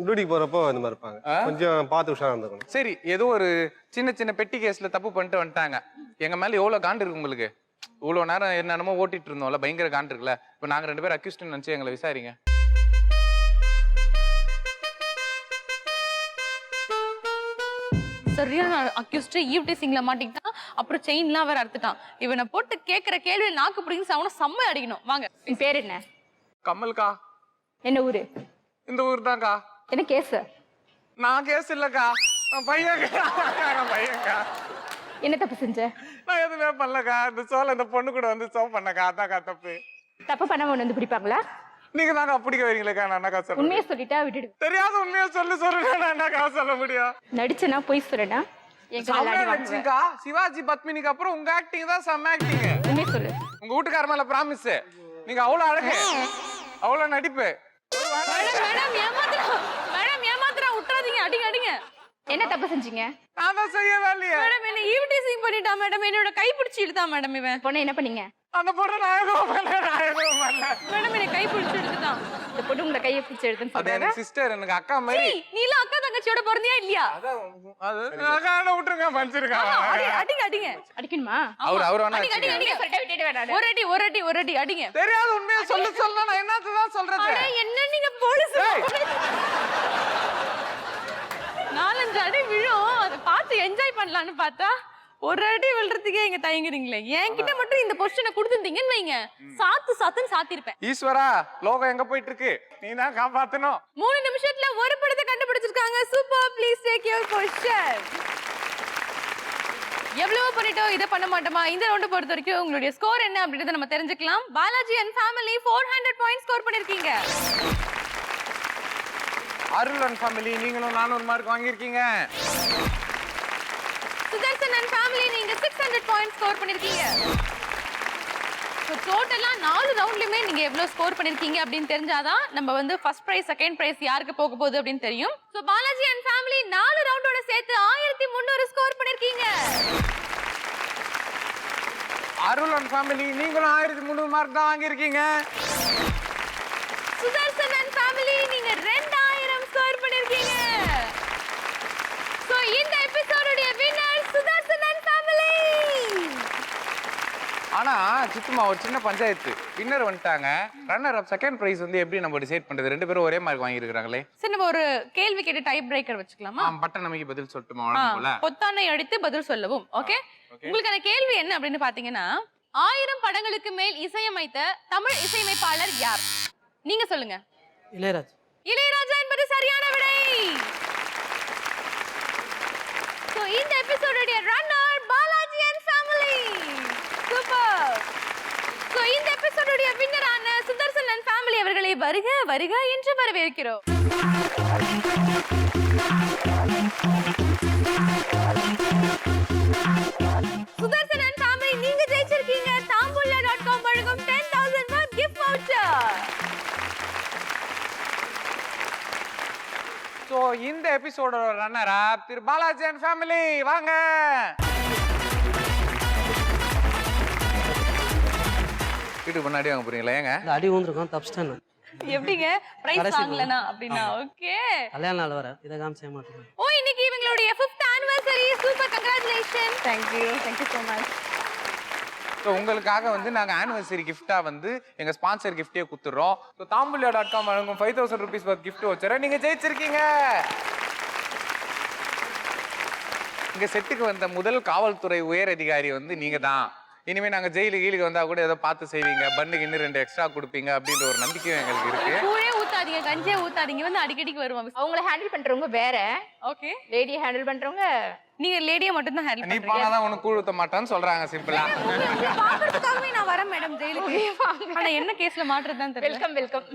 E: டியூட்டிக்கு போறப்போ இந்த மாதிரி இருப்பாங்க. கொஞ்சம் பார்த்து உஷாரா இருந்துக்கணும்.
C: சரி ஏதோ ஒரு சின்ன சின்ன பெட்டி கேஸ்ல தப்பு பண்ணிட்டு வந்துட்டாங்க. எங்க மேல எவ்வளவு காண்டு இருக்கு உங்களுக்கு? இவ்வளவு நேரம் என்னென்னமோ ஓட்டிட்டு இருந்தோம்ல, பயங்கர காண்டு இருக்குல்ல. இப்ப நாங்க 2 பேரும் அக்யூஸ்ட் நினைச்சு எங்களை விசாரிங்க.
B: சரியான அக்யூஸ்ட் ஈவ்டீசிங்ல மாட்டிக்கிட்டான். அப்புறம் செயின்லாம் வேற அறுத்துட்டான். இவனை போட்டு கேட்கிற கேள்வி நாக்கு பிடிக்கும் சவன செம்ம அடிக்கணும். வாங்க.
D: உன் பேர் என்ன?
C: கமல்கா.
D: என்ன ஊரு?
C: இந்த ஊர் தான்க்கா.
D: என்ன கேஸ்?
C: நான் கேஸ் இல்லக்கா. நான் பையன்க்கா.
D: என்ன தப்பு செஞ்ச?
C: நான் எதுவுமே பண்ணலக்கா. இந்த பொண்ணு கூட வந்து சோ பண்ணக்கா. அதான்க்கா தப்பு.
D: தப்பு பண்ண ஒண்ணு வந்து பிடிப்பாங்களா?
C: நீங்க தாங்க பிடிக்க வரீங்களேக்கா. நான் என்னக்கா சொல்ல?
D: உண்மையை சொல்லிட்டா விட்டுடு.
C: தெரியாத உண்மையா சொல்லுங்க. நான் என்னக்கா சொல்ல முடியும்?
D: நடிச்சனா போய் சொல்லடா.
C: சிவாஜி பத்மினிக்கு அப்புறம் உங்க ஆக்டிங் தான் செம்ம ஆக்டிங்.
D: உண்மையை சொல்லு.
C: உங்க வீட்டுக்கார மேல பிராமிஸ். நீங்க அவ்வளவு அழகு, அவ்வளவு நடிப்பு.
B: மேடம் ஏமாத்துறா விட்டுறாதீங்க. அடிங்க.
D: என்ன தப்பு செஞ்சீங்க?
C: நான் தான் செய்யவே இல்லையே.
B: மேடம் என்ன ஈவ்டீசிங் பண்ணிட்டா மேடம். என்னோட கை பிடிச்சி இழுத்தா மேடம். இவன்
D: பொண்ணு என்ன பண்ணீங்க?
C: அந்த பொண்ணு நாயகம்
B: மேடம் என்ன கை பிடிச்சி எடுத்துட்டான்.
D: இந்த பொண்ணு உங்களை கையை பிடிச்சி எடுத்துன்னு
C: அது
D: சொல்றாங்க.
C: எனக்கு சிஸ்டர், எனக்கு அக்கா மாதிரி.
B: நீ எல்லாம் அக்கா தங்கச்சியோட பிறந்தியா இல்லையா?
C: அதான் விட்டுருங்க மன்னிச்சிருக்காங்க.
B: அடிங்க.
D: அடிக்கணுமா?
C: அவர் வேணா
B: அடிங்க. ஒரு அடி அடிங்க.
C: தெரியாத உண்மையை சொல்ல நான் என்னதான் சொல்றது?
B: என்ன நீங்க போலீஸ் 4-5 அடி விழும். அதை பார்த்து என்ஜாய் பண்ணலான்னு பார்த்தா ஒரு அடி விழுறதுக்கே இங்க தயங்குறீங்களே. என்கிட்ட மட்டும் இந்த பொசிஷனை கொடுத்துட்டீங்கன்னு வைங்க, சாத்துன்னு சாத்திருப்பேன்.
C: ஈஸ்வரா, லோகம் எங்க போயிட்டு இருக்கு? நீ தான் காப்பாத்தணும்.
B: 3 நிமிஷத்துல ஒரு படத்தை கண்டுபிடிச்சிருக்காங்க. Super. Please take your position. எவ்வளவு பண்ணிட்டோம், இதை பண்ண மாட்டோமா? இந்த ரவுண்ட் பொறுத்த வரைக்கும் உங்களுடைய ஸ்கோர் என்ன அப்படின்றத நம்ம தெரிஞ்சுக்கலாம். Balaji and family 400 points score பண்ணிருக்கீங்க.
C: அருள் அண்ட் ஃபேமிலி நீங்களும் 400 மார்க் வாங்கியிருக்கீங்க.
B: சுதர்சன் அண்ட் ஃபேமிலி நீங்க 600 பாயிண்ட்ஸ் ஸ்கோர் பண்ணிருக்கீங்க. ஸோ டோட்டலா 4 ரவுண்ட்லயுமே நீங்க எவ்வளவு ஸ்கோர் பண்ணிருக்கீங்க அப்படின்னு தெரிஞ்சாதான் நம்ம வந்து ஃபர்ஸ்ட் பிரைஸ் செகண்ட் பிரைஸ் யாருக்கு போக போகுது அப்படின்னு தெரியும். ஸோ பாலாஜி அண்ட் ஃபேமிலி 4 ரவுண்டோட சேர்த்து 1300 ஸ்கோர் பண்ணிருக்கீங்க.
C: அருள் அண்ட் ஃபேமிலி நீங்களும் 1300 மார்க் தான் வாங்கியிருக்கீங்க.
B: சுதர்சன் அண்ட் ஃபேமிலி நீங்க 2000 ஸ்கோர் பண்ணிருக்கீங்க. சோ இந்த எபிசோடோட வின்னர் சுதர்சன் அண்ட் ஃபேமிலி.
C: ஆனா சித்துமா ஒரு சின்ன பஞ்சாயத்து, வின்னர் வந்துட்டாங்க, ரன்னர் அப் செகண்ட் பிரைஸ் வந்து எப்படி நம்ம டிசைட் பண்றது? 2 பேரும் ஒரே மார்க் வாங்கியிருக்காங்களே.
B: சரி நம்ம ஒரு கேள்வி கேட்டு டைப் பிரேக்கர் வச்சுக்கலாமா?
C: பட்டன் நமக்கு பதில் சொல்லட்டுமா?
B: பொத்தானை அடித்து பதில் சொல்லவும். ஓகே, உங்களுக்கான கேள்வி என்ன அப்படின்னு பாத்தீங்கன்னா, 1000 படங்களுக்கு மேல் இசையமைத்த தமிழ் இசையமைப்பாளர் யார்? நீங்க சொல்லுங்க.
K: இளையராஜா.
B: இளையராஜா என்பது சரியான விடை. சோ இந்த எபிசோடோட runner Balaji and family. Super. So இந்த எபிசோடோட வின்னரான சுதர்சன் அண்ட் ஃபேமிலி அவர்களை வருக வருக என்று வரவேற்கிறோம். சுதர்சன் அண்ட் ஃபேமிலி நீங்க ஜெயிச்சிருக்கீங்க tambulla.com வழங்கும் 10,000 baht gift voucher.
C: சோ இந்த எபிசோடோட runner up Thiru Balaji and family. வாங்க. வீட்டுக்கு முன்னாடி வாங்க போறீங்களா? ஏங்க
K: அடி ஊந்துருக்கோம், தப்பிச்சிட்டேன்.
B: எப்படிங்க பிரைஸ் வாங்கலனா அப்படினா? ஓகே,
K: கல்யாண நாள் வர இத காமிச்சே மாட்டேன்.
B: ஓ இன்னைக்கு இவங்களுடைய 5th anniversary. Super, congratulation. Thank you so much.
C: So உங்களுக்காக வந்து நாங்கள் ஆனிவர்சரி கிஃப்டா வந்து எங்க ஸ்பான்சர் கிஃப்டே கொடுத்துறோம். ஸோ tambulla.com வழங்கும் 5,000 rupees worth gift வச்சுறேன். நீங்க ஜெயிச்சிருக்கீங்க. இங்க செட்டுக்கு வந்த முதல் காவல்துறை உயர் அதிகாரி வந்து நீங்க தான். இனிமே நாங்க ஜெயிலுக்கு வந்தா கூட ஏதோ பார்த்து செய்வீங்க, பண்ணுக்கு இன்னும் 2 எக்ஸ்ட்ரா கொடுப்பீங்க அப்படின்ற ஒரு நம்பிக்கையும் எங்களுக்கு இருக்கு.
B: கூழே ஊத்தாதீங்க, கஞ்சே ஊத்தாதீங்க, வந்து அடிக்கடிக்கு வருவாங்க.
D: அவங்கள ஹேண்டில் பண்றவங்க வேற,
B: ஓகே,
D: லேடியை ஹேண்டில் பண்றவங்க
B: நீங்க லேடியை மட்டும் தான் ஹேண்டில்
C: நீ
B: பண்றீங்க.
C: போனாதான் உனக்கு கூழ் ஊத்த மாட்டான்னு சொல்றாங்க சிம்பிளா.
B: பாக்குறதுக்காகவே நான் வரேன் மேடம் ஜெயிலுக்கு. ஆனா என்ன கேஸ்ல மாட்றது தான் தெரியல.
D: வெல்கம் வெல்கம்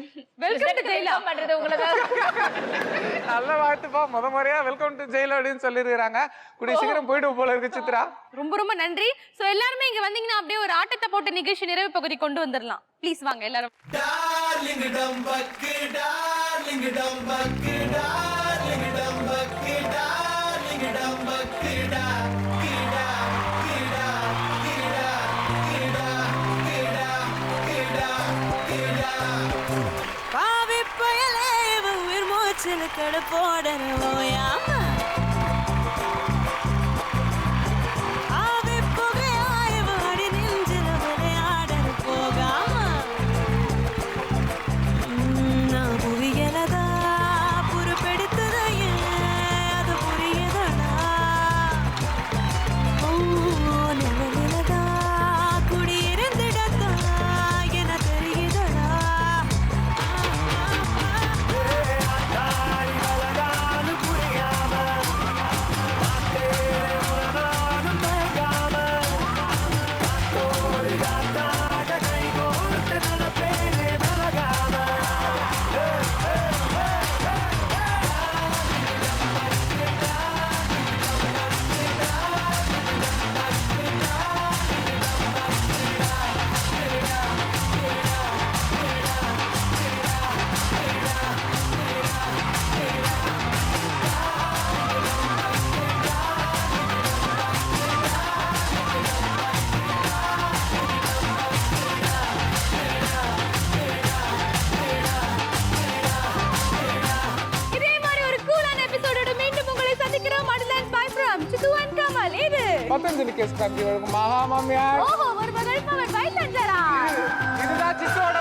B: வெல்கம் டு ஜெயிலா
D: பண்றது உங்களுக்கு
C: நல்ல வாழ்த்துப்பா. முறையா வெல்கம் டு ஜெயில் அப்படின்னு சொல்லிருக்காங்க. கூடிய சீக்கிரம் போயிட்டு போல இருக்கு சித்ரா.
B: ரொம்ப ரொம்ப நன்றி. சோ எல்லாரும் இங்க வந்தீங்கன்னா அப்படியே ஒரு ஆட்டத்தை போட்டு நிகழ்ச்சி நிறைவு பகுதி கொண்டு வந்துடலாம். ப்ளீஸ் வாங்க எல்லாரும்.
A: டார்லிங் டம்பக்கு டார்லிங் டம்பக்கு டார்லிங் டம்பக்கு டார்லிங் டம்பக்கு டா கிடா கிடா கிடா கிடா கிடா கிடா கிடா
J: பாவி பயலே உயிர் மூச்சில் கடு போடணுமா?
C: பத்தஞ்சலி கேஸ் காந்தி வழங்கும் மகா மாமியார்.
B: ஓஹோ, ஒரு மகள் பவர் பைலட் ஜரா.
C: இதுதான் சித்தோட